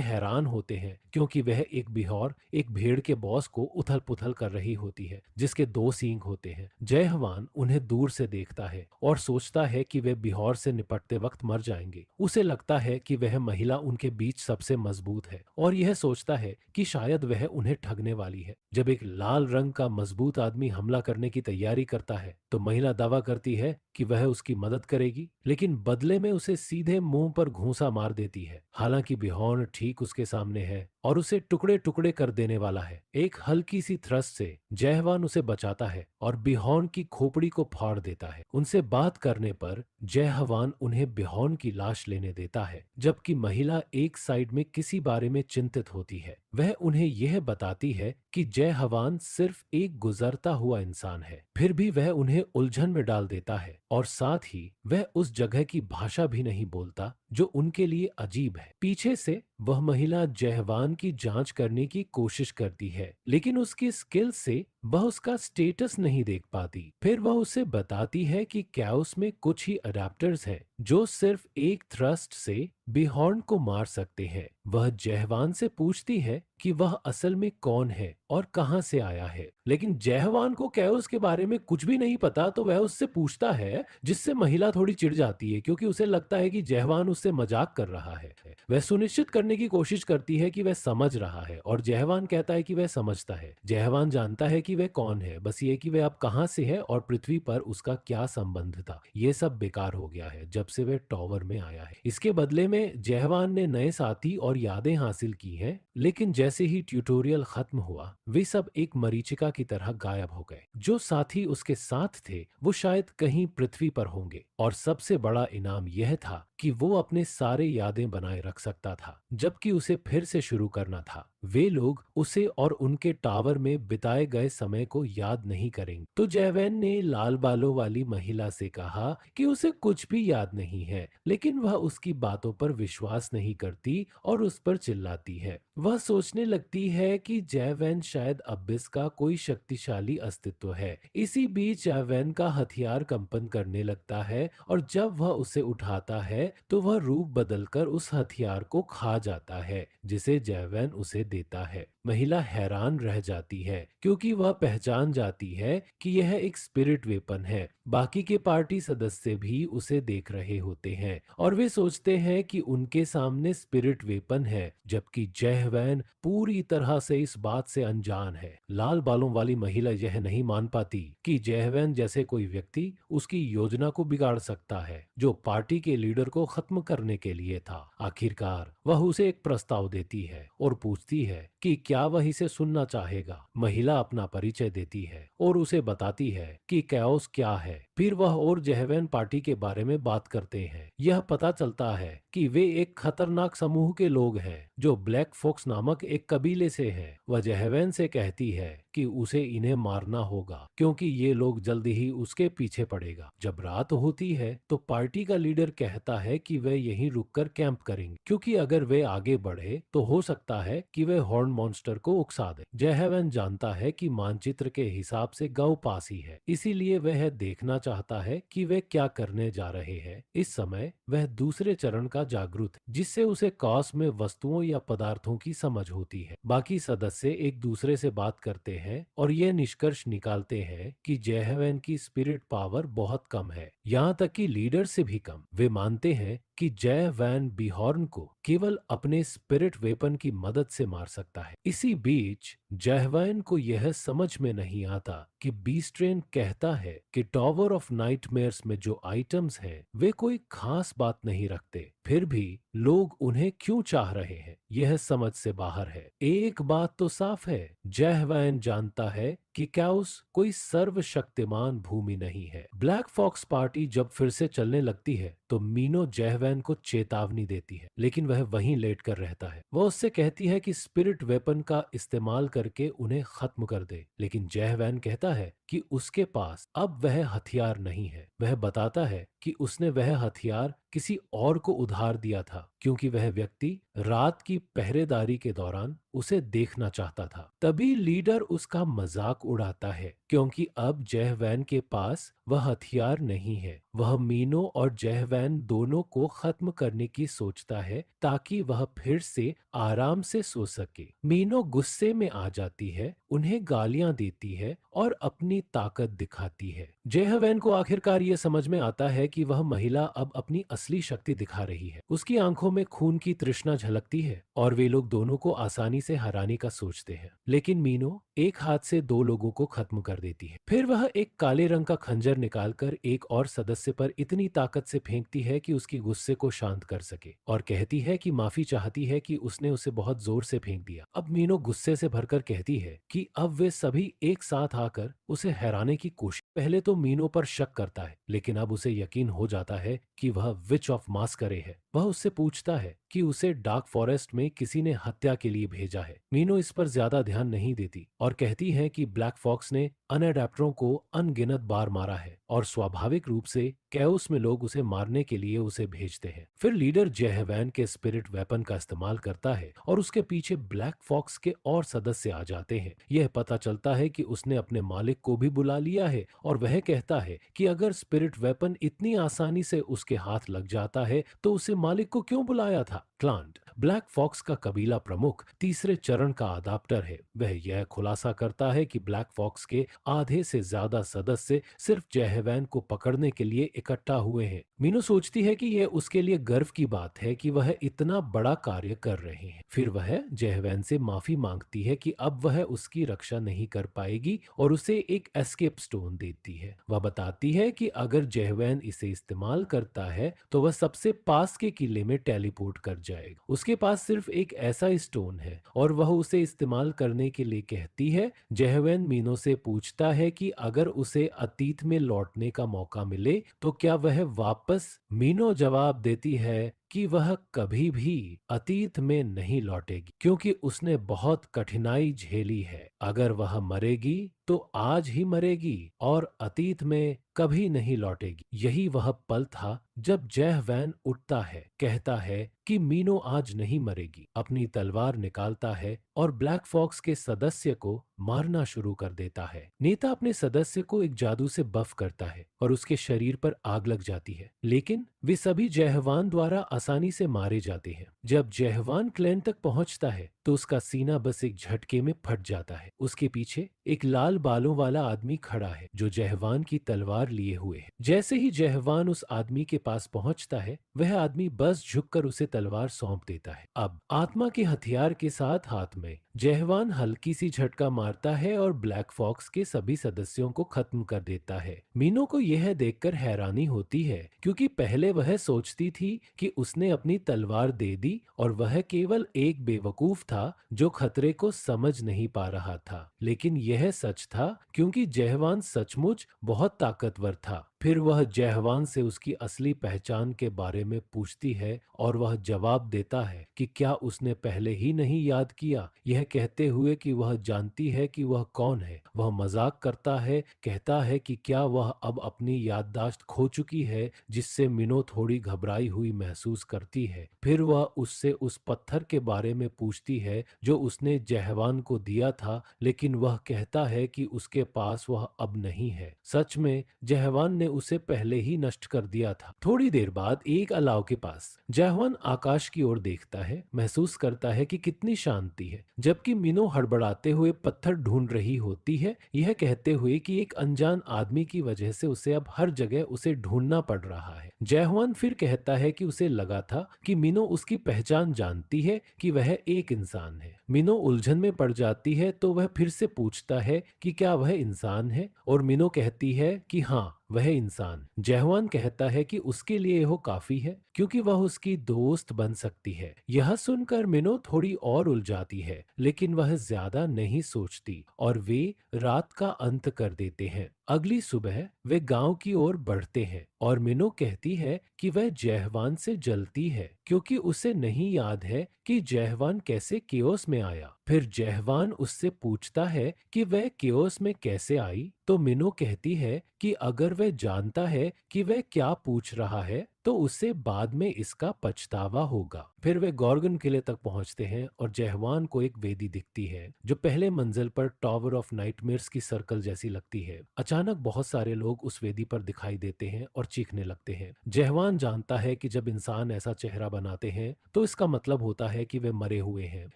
हैरान होते हैं क्योंकि वह एक बिहौर एक भेड़ के बॉस को उथल पुथल कर रही होती है जिसके 2 सींग होते हैं। जयहवान उन्हें दूर से देखता है और सोचता है कि वे बिहौर से निपटते वक्त मर जाएंगे। उसे लगता है कि वह महिला उनके बीच सबसे मजबूत है और यह सोचता है कि शायद वह उन्हें ठगने वाली है। जब एक लाल रंग का मजबूत आदमी हमला करने की तैयारी करता है तो महिला दावा करती है कि वह उसकी मदद करेगी, लेकिन बदले में उसे सीधे मुंह पर घूंसा मार देती है। हालांकि बिहॉर्न ठीक उसके सामने है और उसे टुकड़े टुकड़े कर देने वाला है। एक हल्की सी थ्रस्ट से जयहवान उसे बचाता है और बिहॉर्न की खोपड़ी को फाड़ देता है। उनसे बात करने पर जयहवान उन्हें बिहॉर्न की लाश लेने देता है, जबकि महिला एक साइड में किसी बारे में चिंतित होती है। वह उन्हें यह बताती है कि जयहवान सिर्फ एक गुजरता हुआ इंसान है। फिर भी वह उन्हें उलझन में डाल देता है और साथ ही वह उस जगह की भाषा भी नहीं बोलता जो उनके लिए अजीब है। पीछे से वह महिला जयहवान की जांच करने की कोशिश करती है, लेकिन उसकी स्किल से वह उसका स्टेटस नहीं देख पाती। फिर वह उसे बताती है कि कैओस में कुछ ही अडेप्टर्स हैं जो सिर्फ एक थ्रस्ट से बिहॉर्न को मार सकते हैं। वह जयहवान से पूछती है कि वह असल में कौन है और कहां से आया है, लेकिन जयहवान को कैओस के बारे में कुछ भी नहीं पता। तो वह उससे पूछता है, जिससे महिला थोड़ी चिढ़ जाती है क्योंकि उसे लगता है कि जयहवान उससे मजाक कर रहा है। वह सुनिश्चित करने की कोशिश करती है कि वह समझ रहा है और जयहवान कहता है कि वह समझता है। जयहवान जानता है कि वह कौन है, बस ये कि वह अब कहां से है और पृथ्वी पर उसका क्या संबंध था। ये सब बेकार हो गया है जब से वह टॉवर में आया है। इसके बदले में जयहवान ने नए साथी और यादें हासिल की हैं, लेकिन जैसे ही ट्यूटोरियल खत्म हुआ वे सब एक मरीचिका की तरह गायब हो गए। जो साथी उसके साथ थे वो शायद कहीं पृथ्वी पर होंगे और सबसे बड़ा इनाम यह था कि वो अपने सारे यादें बनाए रख सकता था, जबकि उसे फिर से शुरू करना था। वे लोग उसे और उनके टावर में बिताए गए समय को याद नहीं करेंगे। तो जयवैन ने लाल बालों वाली महिला से कहा कि उसे कुछ भी याद नहीं है, लेकिन वह उसकी बातों पर विश्वास नहीं करती और उस पर चिल्लाती है। वह सोचने लगती है कि जयवैन शायद अबिस का कोई शक्तिशाली अस्तित्व है। इसी बीच जयवैन का हथियार कंपन करने लगता है और जब वह उसे उठाता है तो वह रूप बदलकर उस हथियार को खा जाता है जिसे जयवैन उसे देता है। महिला हैरान रह जाती है क्योंकि वह पहचान जाती है कि यह एक स्पिरिट वेपन है। बाकी के पार्टी सदस्य भी उसे देख रहे होते हैं और वे सोचते हैं कि उनके सामने स्पिरिट वेपन है, जबकि जयवैन पूरी तरह से इस बात से अनजान है। लाल बालों वाली महिला यह नहीं मान पाती कि जयवैन जैसे कोई व्यक्ति उसकी योजना को बिगाड़ सकता है जो पार्टी के लीडर को खत्म करने के लिए था। आखिरकार वह उसे एक प्रस्ताव देती है और पूछती है कि क्या वह इसे सुनना चाहेगा? महिला अपना परिचय देती है और उसे बताती है कि कैओस क्या है। फिर वह और जहवैन पार्टी के बारे में बात करते हैं। यह पता चलता है कि वे एक खतरनाक समूह के लोग हैं जो ब्लैक फॉक्स नामक एक कबीले से हैं। वह जहवैन से कहती है कि उसे इन्हें मारना होगा क्योंकि ये लोग जल्दी ही उसके पीछे पड़ेगा। जब रात होती है तो पार्टी का लीडर कहता है कि वे यहीं रुककर कैंप करेंगे क्योंकि अगर वे आगे बढ़े तो हो सकता है कि वे हॉर्न मॉन्स्टर को उकसा दे। जयहवन जानता है कि मानचित्र के हिसाब से गौ पास ही है, इसीलिए वह देखना चाहता है कि वे क्या करने जा रहे हैं। इस समय वह दूसरे चरण का जागरूक है जिससे उसे कॉस में वस्तुओं या पदार्थों की समझ होती है। बाकी सदस्य एक दूसरे से बात करते हैं और ये निष्कर्ष निकालते हैं कि जयहवन की स्पिरिट पावर बहुत कम है, यहाँ तक कि लीडर से भी कम। वे मानते हैं कि जय वैन बिहॉर्न को केवल अपने स्पिरिट वेपन की मदद से मार सकता है। इसी बीच जयवैन को यह समझ में नहीं आता कि बीस्ट्रेन कहता है कि टॉवर ऑफ नाइटमेयर्स में जो आइटम्स हैं वे कोई खास बात नहीं रखते, फिर भी लोग उन्हें क्यों चाह रहे हैं यह समझ से बाहर है। एक बात तो साफ है, जयवैन जानता है कि कैओस कोई सर्वशक्तिमान भूमि नहीं है। ब्लैक फॉक्स पार्टी जब फिर से चलने लगती है तो मीनो जयवैन को चेतावनी देती है, लेकिन वह वहीं लेट कर रहता है। वह उससे कहती है कि स्पिरिट वेपन का इस्तेमाल करके उन्हें खत्म कर दे, लेकिन जयवैन कहता है कि उसके पास अब वह हथियार नहीं है। वह बताता है कि उसने वह हथियार किसी और को उधार दिया था क्योंकि वह व्यक्ति रात की पहरेदारी के दौरान उसे देखना चाहता था। तभी लीडर उसका मजाक उड़ाता है क्योंकि अब जयवैन के पास वह हथियार नहीं है। वह मीनो और जयवैन दोनों को खत्म करने की सोचता है ताकि वह फिर से आराम से सो सके। मीनो गुस्से में आ जाती है, उन्हें गालियां देती है और अपनी ताकत दिखाती है। जयवैन को आखिरकार ये समझ में आता है कि वह महिला अब अपनी असली शक्ति दिखा रही है। उसकी आंखों में खून की तृष्णा झलकती है और वे लोग दोनों को आसानी से हराने का सोचते हैं, लेकिन मीनो एक हाथ से दो लोगों को खत्म कर देती है। फिर वह एक काले रंग का खंजर निकालकर एक और सदस्य पर इतनी ताकत से फेंकती है कि उसकी गुस्से को शांत कर सके और कहती है कि माफी चाहती है कि उसने उसे बहुत जोर से फेंक दिया। अब मीनो गुस्से से भरकर कहती है कि अब वे सभी एक साथ आकर उसे हराने की कोशिश। पहले तो मीनो पर शक करता है, लेकिन अब उसे यकीन हो जाता है कि वह विच ऑफ मास्करे है। वह उससे पूछता है कि उसे डार्क फॉरेस्ट में किसी ने हत्या के लिए भेजा है। मीनो इस पर ज्यादा ध्यान नहीं देती और कहती है कि ब्लैक फॉक्स ने अनअडैप्टरों को अनगिनत बार मारा है और स्वाभाविक रूप से कैओस में लोग उसे मारने के लिए उसे भेजते हैं। फिर लीडर जयहवैन के स्पिरिट वेपन का इस्तेमाल करता है और उसके पीछे ब्लैक फॉक्स के और सदस्य आ जाते हैं। यह पता चलता है कि उसने अपने मालिक को भी बुला लिया है और वह कहता है कि अगर स्पिरिट वेपन इतनी आसानी से उसके हाथ लग जाता है तो उसे मालिक को क्यों बुलाया था। क्लांट, ब्लैक फॉक्स का कबीला प्रमुख, तीसरे चरण का अडाप्टर है। वह यह खुलासा करता है कि ब्लैक फॉक्स के आधे से ज्यादा सदस्य सिर्फ जयहवैन को पकड़ने के लिए इकट्ठा हुए हैं। मीनू सोचती है कि यह उसके लिए गर्व की बात है कि वह इतना बड़ा कार्य कर रहे हैं। फिर वह जयहवैन से माफी मांगती है कि अब वह उसकी रक्षा नहीं कर पाएगी और उसे एक एस्केप स्टोन देती है। वह बताती है कि अगर जयहवैन इसे इस्तेमाल करता है तो वह सबसे पास के किले में टेलीपोर्ट कर जाएगा। उसके पास सिर्फ एक ऐसा स्टोन है और वह उसे इस्तेमाल करने के लिए कहती है। जयहवैन मीनो से पूछता है कि अगर उसे अतीत में लौटने का मौका मिले तो क्या वह वापस। मीनो जवाब देती है कि वह कभी भी अतीत में नहीं लौटेगी क्योंकि उसने बहुत कठिनाई झेली है। अगर वह मरेगी तो आज ही मरेगी और अतीत में कभी नहीं लौटेगी। यही वह पल था जब जयहवैन उठता है, कहता है कि मीनो आज नहीं मरेगी, अपनी तलवार निकालता है और ब्लैक फॉक्स के सदस्य को मारना शुरू कर देता है। नेता अपने सदस्य को एक जादू से बफ करता है और उसके शरीर पर आग लग जाती है, लेकिन वे सभी जयहवान द्वारा आसानी से मारे जाते हैं। जब जयहवान क्लैन तक पहुंचता है तो उसका सीना बस एक झटके में फट जाता है। उसके पीछे एक लाल बालों वाला आदमी खड़ा है जो जयहवान की तलवार लिए हुए है। जैसे ही जयहवान उस आदमी के पास पहुंचता है वह आदमी बस झुककर उसे तलवार सौंप देता है। अब आत्मा के हथियार के साथ हाथ में जहवान हल्की सी झटका मारता है और ब्लैक फॉक्स के सभी सदस्यों को खत्म कर देता है। मीनो को यह देखकर हैरानी होती है क्योंकि पहले वह सोचती थी कि उसने अपनी तलवार दे दी और वह केवल एक बेवकूफ था जो खतरे को समझ नहीं पा रहा था। लेकिन यह सच था क्योंकि जहवान सचमुच बहुत ताकतवर था। फिर वह जहवान से उसकी असली पहचान के बारे में पूछती है और वह जवाब देता है कि क्या उसने पहले ही नहीं याद किया, यह कहते हुए कि वह जानती है कि वह कौन है। वह मजाक करता है, कहता है कि क्या वह अब अपनी याददाश्त खो चुकी है, जिससे मिनो थोड़ी घबराई हुई महसूस करती है। फिर वह उससे उस पत्थर के बारे में पूछती है जो उसने जहवान को दिया था, लेकिन वह कहता है कि उसके पास वह अब नहीं है। सच में जहवान ने उसे पहले ही नष्ट कर दिया था। थोड़ी देर बाद एक अलाव के पास जहवान आकाश की ओर देखता है, महसूस करता है कि कितनी शांति है, जबकि मीनो हड़बड़ाते हुए पत्थर ढूंढ रही होती है, यह कहते हुए कि एक अनजान आदमी की वजह से उसे अब हर जगह उसे ढूंढना पड़ रहा है। जहवान फिर कहता है कि उसे लगा था कि मीनो उसकी पहचान जानती है कि वह एक इंसान है। मीनो उलझन में पड़ जाती है तो वह फिर से पूछता है कि क्या वह इंसान है, और मीनो कहती है कि हाँ, वह इंसान। जहवान कहता है कि उसके लिए यह काफी है क्योंकि वह उसकी दोस्त बन सकती है। यह सुनकर मिनो थोड़ी और उलझाती है, लेकिन वह ज्यादा नहीं सोचती और वे रात का अंत कर देते हैं। अगली सुबह वे गांव की ओर बढ़ते हैं और मिनो कहती है कि वह जहवान से जलती है क्योंकि उसे नहीं याद है कि जहवान कैसे केओस में आया। फिर जहवान उससे पूछता है कि वह केओस में कैसे आई, तो मिनो कहती है कि अगर वह जानता है कि वह क्या पूछ रहा है तो उसे बाद में इसका पछतावा होगा। फिर वे गॉर्गन किले तक पहुंचते हैं और जहवान को एक वेदी दिखती है जो पहले मंजिल पर टावर ऑफ नाइटमेयर्स की सर्कल जैसी लगती है। अचानक बहुत सारे लोग उस वेदी पर दिखाई देते हैं और चीखने लगते हैं। जहवान जानता है कि जब इंसान ऐसा चेहरा बनाते हैं तो इसका मतलब होता है कि वे मरे हुए हैं।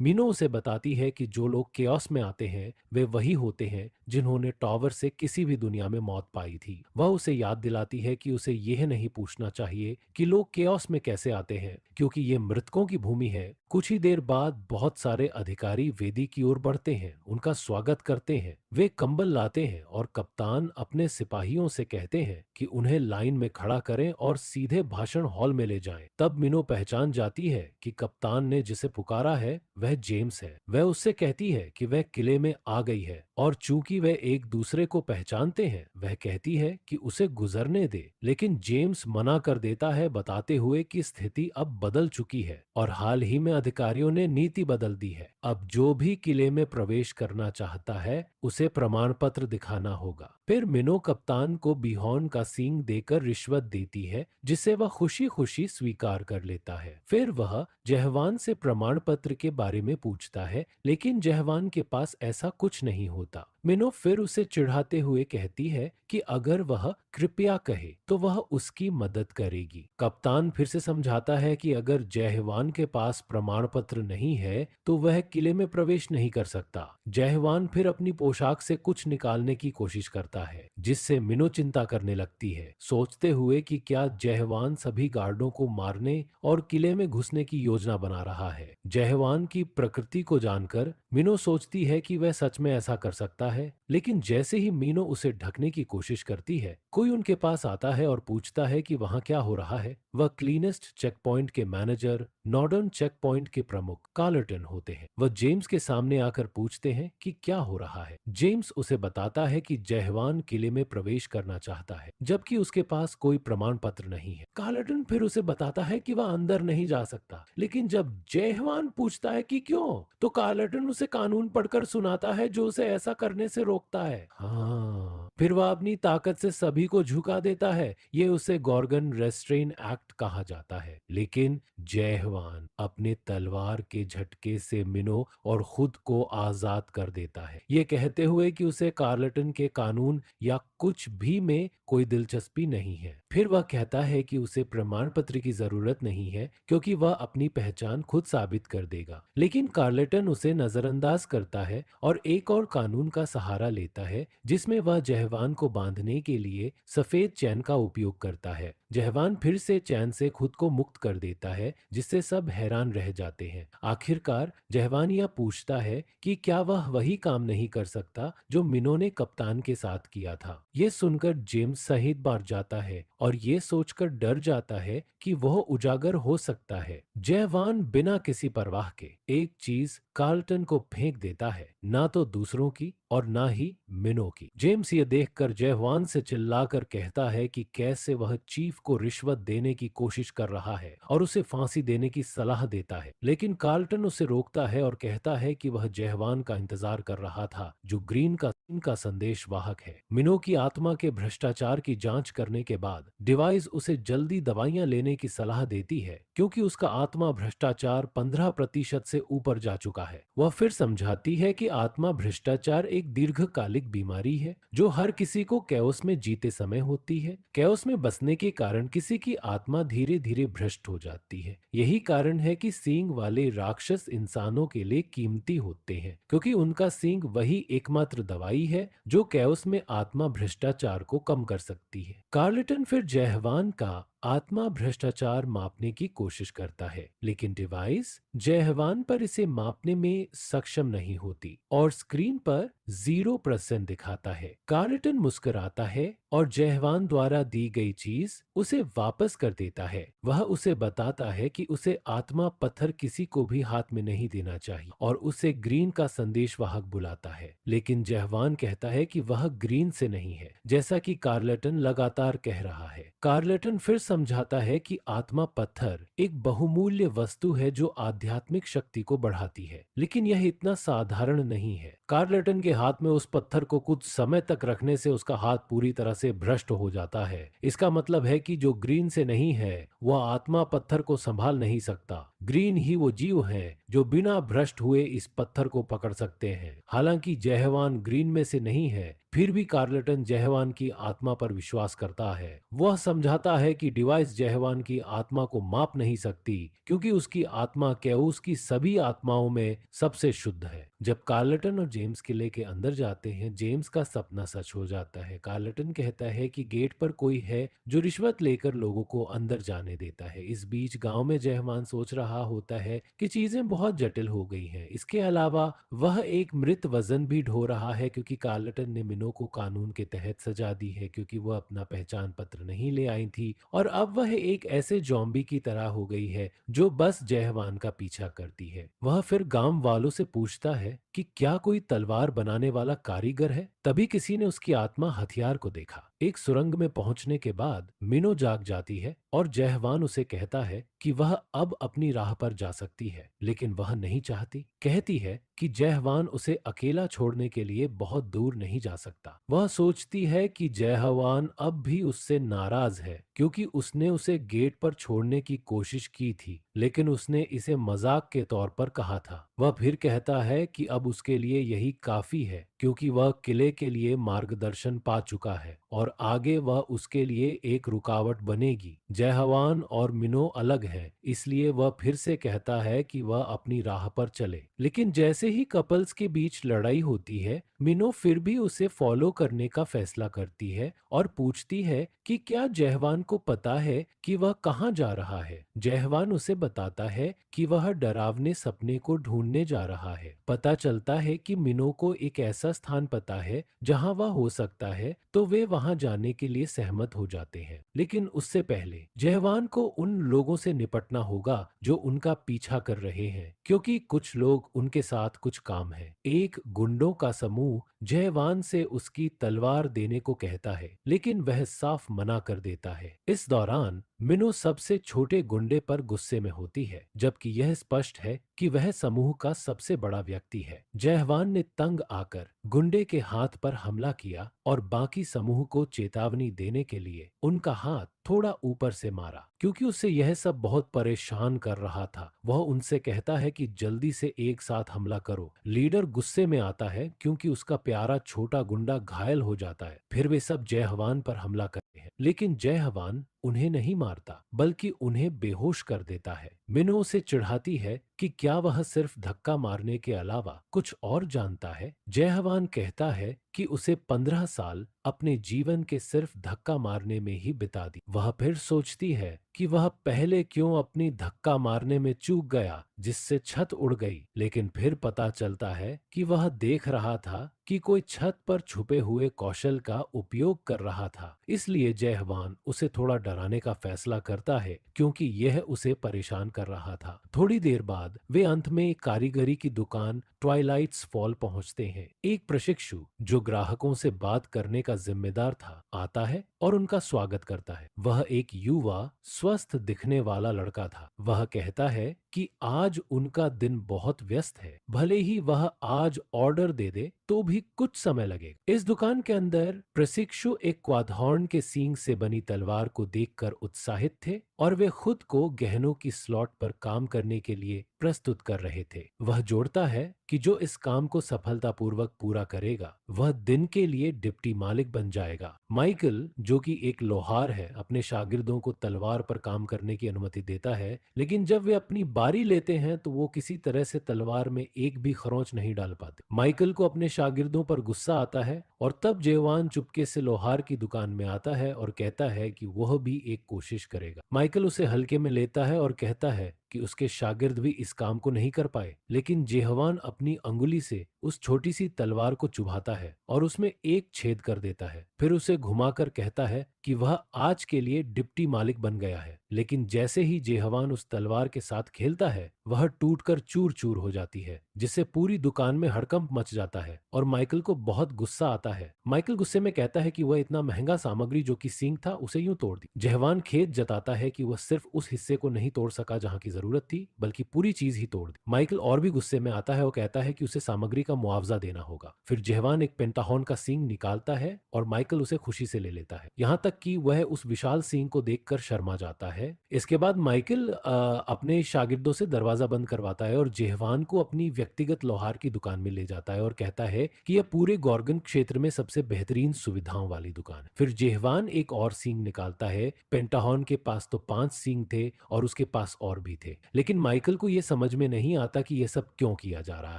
मीनो उसे बताती है कि जो लोग केओस में आते हैं वे वही होते हैं जिन्होंने टावर से किसी भी दुनिया में मौत पाई थी। वह उसे याद दिलाती है कि उसे यह नहीं पूछना चाहिए कि लोग केओस में कैसे आते हैं क्योंकि ये मृतकों की भूमि है। कुछ ही देर बाद बहुत सारे अधिकारी वेदी की ओर बढ़ते हैं, उनका स्वागत करते हैं। वे कंबल लाते हैं और कप्तान अपने सिपाहियों से कहते हैं कि उन्हें लाइन में खड़ा करें और सीधे भाषण हॉल में ले जाएं। तब मिनो पहचान जाती है कि कप्तान ने जिसे पुकारा है वह जेम्स है। वह उससे कहती है कि वह किले में आ गई है और चूंकि वह एक दूसरे को पहचानते हैं वह कहती है कि उसे गुजरने दे, लेकिन जेम्स मना कर देता है, बताते हुए कि स्थिति अब बदल चुकी है और हाल ही में अधिकारियों ने नीति बदल दी है। अब जो भी किले में प्रवेश करना चाहता है उसे प्रमाण पत्र दिखाना होगा। फिर मिनो कप्तान को बिहॉर्न का सींग देकर रिश्वत देती है जिसे वह खुशी खुशी स्वीकार कर लेता है। फिर वह जहवान से प्रमाण पत्र के बारे में पूछता है, लेकिन जहवान के पास ऐसा कुछ नहीं होता। मिनो फिर उसे चिढ़ाते हुए कहती है कि अगर वह कृपया कहे तो वह उसकी मदद करेगी। कप्तान फिर से समझाता है कि अगर जहवान के पास प्रमाण पत्र नहीं है तो वह किले में प्रवेश नहीं कर सकता। जहवान फिर अपनी पोशाक से कुछ निकालने की कोशिश करता है जिससे मिनो चिंता करने लगती है, सोचते हुए कि क्या जहवान सभी गार्डों को मारने और किले में घुसने की योजना बना रहा है। जहवान की प्रकृति को जानकर मिनो सोचती है कि वह सच में ऐसा कर सकता है, लेकिन जैसे ही मीनो उसे ढकने की कोशिश करती है कोई उनके पास आता है और पूछता है कि वहां क्या हो रहा है। वह क्लीनेस्ट चेक पॉइंट के मैनेजर, नॉर्डर्न चेक पॉइंट के प्रमुख कार्लटन होते हैं। वह जेम्स के सामने आकर पूछते हैं कि क्या हो रहा है। जेम्स उसे बताता है कि जहवान किले में प्रवेश करना चाहता है जबकि उसके पास कोई प्रमाण पत्र नहीं है। कार्लटन फिर उसे बताता है कि वह अंदर नहीं जा सकता, लेकिन जब जहवान पूछता है कि क्यों, तो कार्लटन उसे कानून पढ़कर सुनाता है जो उसे ऐसा करने से रोकता है। हाँ, फिर वह अपनी ताकत से सभी को झुका देता है। ये उसे गॉर्गन रेस्ट्रेन एक्ट कहा जाता है। लेकिन जहवान अपने तलवार के झटके से मिनो और खुद को आजाद कर देता है, ये कहते हुए कि उसे कार्लटन के कानून या कुछ भी में कोई दिलचस्पी नहीं है। फिर वह कहता है कि उसे प्रमाण पत्र की जरूरत नहीं है क्योंकि वह अपनी पहचान खुद साबित कर देगा। लेकिन कार्लटन उसे नजरअंदाज करता है और एक और कानून का सहारा लेता है जिसमें वह जहवान को बांधने के लिए सफेद चैन का उपयोग करता है। जहवान फिर से चैन से खुद को मुक्त कर देता है, जिससे सब हैरान रह जाते हैं। आखिरकार जहवान यह पूछता है कि क्या वह वही काम नहीं कर सकता जो मिनो ने कप्तान के साथ किया था। ये सुनकर जेम्स सहित बार जाता है और ये सोचकर डर जाता है कि वह उजागर हो सकता है। जहवान बिना किसी परवाह के एक चीज कार्लटन को फेंक देता है, ना तो दूसरों की और ना ही मिनो की। जेम्स ये देखकर जहवान से चिल्लाकर कहता है कि कैसे वह चीफ को रिश्वत देने की कोशिश कर रहा है और उसे फांसी देने की सलाह देता है, लेकिन कार्लटन उसे रोकता है और कहता है कि वह जहवान का इंतजार कर रहा था, जो ग्रीन का इनका संदेश वाहक है। मिनो की आत्मा के भ्रष्टाचार की जांच करने के बाद डिवाइस उसे जल्दी दवाइयां लेने की सलाह देती है, क्योंकि उसका आत्मा भ्रष्टाचार 15% से ऊपर जा चुका है। वह फिर समझाती है कि आत्मा भ्रष्टाचार एक दीर्घकालिक बीमारी है जो हर किसी को कैओस में जीते समय होती है। कैओस में बसने के कारण किसी की आत्मा धीरे धीरे भ्रष्ट हो जाती है। यही कारण है कि सींग वाले राक्षस इंसानों के लिए कीमती होते हैं, क्योंकि उनका सींग वही एकमात्र दवाई है जो कैओस में आत्मा भ्रष्टाचार को कम कर सकती है। कार्लटन फिर जहवान का आत्मा भ्रष्टाचार मापने की कोशिश करता है, लेकिन डिवाइस जहवान पर इसे मापने में सक्षम नहीं होती और स्क्रीन पर 0% दिखाता है। कार्लटन मुस्कुराता है और जहवान द्वारा दी गई चीज उसे वापस कर देता है। वह उसे बताता है कि उसे आत्मा पत्थर किसी को भी हाथ में नहीं देना चाहिए और उसे ग्रीन का संदेशवाहक बुलाता है, लेकिन जहवान कहता है कि वह ग्रीन से नहीं है, जैसा कि कार्लटन लगातार कह रहा है। कार्लटन फिर समझाता है कि आत्मा पत्थर एक बहुमूल्य वस्तु है जो आध्यात्मिक शक्ति को बढ़ाती है, लेकिन यह इतना साधारण नहीं है। कार्लटन के हाथ में उस पत्थर को कुछ समय तक रखने से उसका हाथ पूरी तरह से भ्रष्ट हो जाता है। इसका मतलब है कि जो ग्रीन से नहीं है वह आत्मा पत्थर को संभाल नहीं सकता। ग्रीन ही वो जीव है जो बिना भ्रष्ट हुए इस पत्थर को पकड़ सकते हैं। हालांकि जहवान ग्रीन में से नहीं है, फिर भी कार्लटन जहवान की आत्मा पर विश्वास करता है। वह समझाता है कि डिवाइस जहवान की आत्मा को माप नहीं सकती, क्योंकि उसकी आत्मा कैओस की सभी आत्माओं में सबसे शुद्ध है। जब कार्लटन और जेम्स किले के अंदर जाते हैं, जेम्स का सपना सच हो जाता है। कार्लटन कहता है कि गेट पर कोई है जो रिश्वत लेकर लोगों को अंदर जाने देता है। इस बीच गांव में जहवान सोच रहा होता है कि चीजें बहुत जटिल हो गई हैं। इसके अलावा वह एक मृत वजन भी ढो रहा है, क्योंकि कार्लटन ने मिनो को कानून के तहत सजा दी है, क्योंकि वह अपना पहचान पत्र नहीं ले आई थी और अब वह एक ऐसे जॉम्बी की तरह हो गई है जो बस जहवान का पीछा करती है। वह फिर गांव वालों से पूछता है कि क्या कोई तलवार बनाने वाला कारीगर है। तभी किसी ने उसकी आत्मा हथियार को देखा। एक सुरंग में पहुंचने के बाद मिनो जाग जाती है और जहवान उसे कहता है कि वह अब अपनी राह पर जा सकती है, लेकिन वह नहीं चाहती। कहती है कि जहवान उसे अकेला छोड़ने के लिए बहुत दूर नहीं जा सकता। वह सोचती है कि जहवान अब भी उससे नाराज है, क्योंकि उसने उसे गेट पर छोड़ने की कोशिश की थी, लेकिन उसने इसे मजाक के तौर पर कहा था। वह फिर कहता है कि अब उसके लिए यही काफी है, क्योंकि वह किले के लिए मार्गदर्शन पा चुका है और आगे वह उसके लिए एक रुकावट बनेगी। जयहवान और मिनो अलग हैं, इसलिए वह फिर से कहता है कि वह अपनी राह पर चले। लेकिन जैसे ही कपल्स के बीच लड़ाई होती है, मिनो फिर भी उसे फॉलो करने का फैसला करती है और पूछती है कि क्या जयहवान को पता है कि वह कहाँ जा रहा है। जयहवान उसे बताता है कि वह डरावने सपने को ढूंढने जा रहा है। पता चलता है कि मिनो को एक ऐसा स्थान पता है जहां वह हो सकता है, तो वे वहां जाने के लिए सहमत हो जाते हैं। लेकिन उससे पहले जयहवान को उन लोगों से निपटना होगा जो उनका पीछा कर रहे हैं, क्योंकि कुछ लोग उनके साथ कुछ काम है। एक गुंडों का समूह जयवान से उसकी तलवार देने को कहता है, लेकिन वह साफ मना कर देता है। इस दौरान मिनो सबसे छोटे गुंडे पर गुस्से में होती है, जबकि यह स्पष्ट है कि वह समूह का सबसे बड़ा व्यक्ति है। जयवान ने तंग आकर गुंडे के हाथ पर हमला किया और बाकी समूह को चेतावनी देने के लिए उनका हाथ थोड़ा ऊपर से मारा, क्योंकि उसे यह सब बहुत परेशान कर रहा था। वह उनसे कहता है कि जल्दी से एक साथ हमला करो। लीडर गुस्से में आता है क्योंकि उसका प्यारा छोटा गुंडा घायल हो जाता है। फिर वे सब जयहवान पर हमला करते हैं, लेकिन जयहवान उन्हें नहीं मारता, बल्कि उन्हें बेहोश कर देता है। मिनो उसे चिढ़ाती है कि क्या वह सिर्फ धक्का मारने के अलावा कुछ और जानता है। जयहवान कहता है कि उसे 15 साल अपने जीवन के सिर्फ धक्का मारने में ही बिता दी। वह फिर सोचती है कि वह पहले क्यों अपनी धक्का मारने में चूक गया जिससे छत उड़ गई, लेकिन फिर पता चलता है कि वह देख रहा था कि कोई छत पर छुपे हुए कौशल का उपयोग कर रहा था। इसलिए जयहवान उसे थोड़ा डराने का फैसला करता है क्योंकि यह उसे परेशान कर रहा था। थोड़ी देर बाद वे अंत में एक कारीगरी की दुकान ट्वाइलाइट्स फॉल पहुंचते हैं। एक प्रशिक्षु जो ग्राहकों से बात करने का जिम्मेदार था आता है और उनका स्वागत करता है। वह एक युवा स्वस्थ दिखने वाला लड़का था। वह कहता है कि आज उनका दिन बहुत व्यस्त है, भले ही वह आज ऑर्डर दे दे तो भी कुछ समय लगेगा। इस दुकान के अंदर प्रशिक्षु एक क्वाडहॉर्न के सींग से बनी तलवार को देखकर उत्साहित थे और वे खुद को गहनों की स्लॉट पर काम करने के लिए प्रस्तुत कर रहे थे। वह जोड़ता है कि जो इस काम को सफलतापूर्वक पूरा करेगा वह दिन के लिए डिप्टी मालिक बन जाएगा। माइकल जो कि एक लोहार है अपने शागिर्दों को तलवार पर काम करने की अनुमति देता है, लेकिन जब वे अपनी बारी लेते हैं तो वो किसी तरह से तलवार में एक भी खरोंच नहीं डाल पाते। माइकल को अपने शागिर्दों पर गुस्सा आता है और तब जयवान चुपके से लोहार की दुकान में आता है और कहता है कि वह भी एक कोशिश करेगा। माइकल उसे हल्के में लेता है और कहता है कि उसके शागिर्द भी इस काम को नहीं कर पाए, लेकिन जेहवान अपनी अंगुली से उस छोटी सी तलवार को चुभाता है और उसमें एक छेद कर देता है। फिर उसे घुमाकर कहता है कि वह आज के लिए डिप्टी मालिक बन गया है, लेकिन जैसे ही जेहवान उस तलवार के साथ खेलता है वह टूटकर चूर चूर हो जाती है, जिससे पूरी दुकान में हड़कंप मच जाता है और माइकल को बहुत गुस्सा आता है। माइकल गुस्से में कहता है कि वह इतना महंगा सामग्री जो कि सींग था उसे यूं तोड़ दी। जेहवान खेद जताता है कि वह सिर्फ उस हिस्से को नहीं तोड़ सका जहां की जरूरत थी, बल्कि पूरी चीज ही तोड़ दी। माइकल और भी गुस्से में आता है और कहता है कि उसे सामग्री का मुआवजा देना होगा। फिर जेहवान एक पेंटाहॉर्न का सींग निकालता है और माइकल उसे खुशी से ले लेता है, यहाँ तक कि वह उस विशाल सींग को देखकर शर्मा जाता है। इसके बाद माइकल अपने शागिर्दों से दरवाजा बंद करवाता है और जेहवान को अपनी व्यक्तिगत लोहार की दुकान में ले जाता है और कहता है कि यह पूरे गॉर्गन क्षेत्र में सबसे बेहतरीन सुविधाओं वाली दुकान है। फिर जेहवान एक और सींग निकालता है। पेंटाहॉर्न के पास तो 5 सींग थे और उसके पास और भी थे, लेकिन माइकल को यह समझ में नहीं आता कि यह सब क्यों किया जा रहा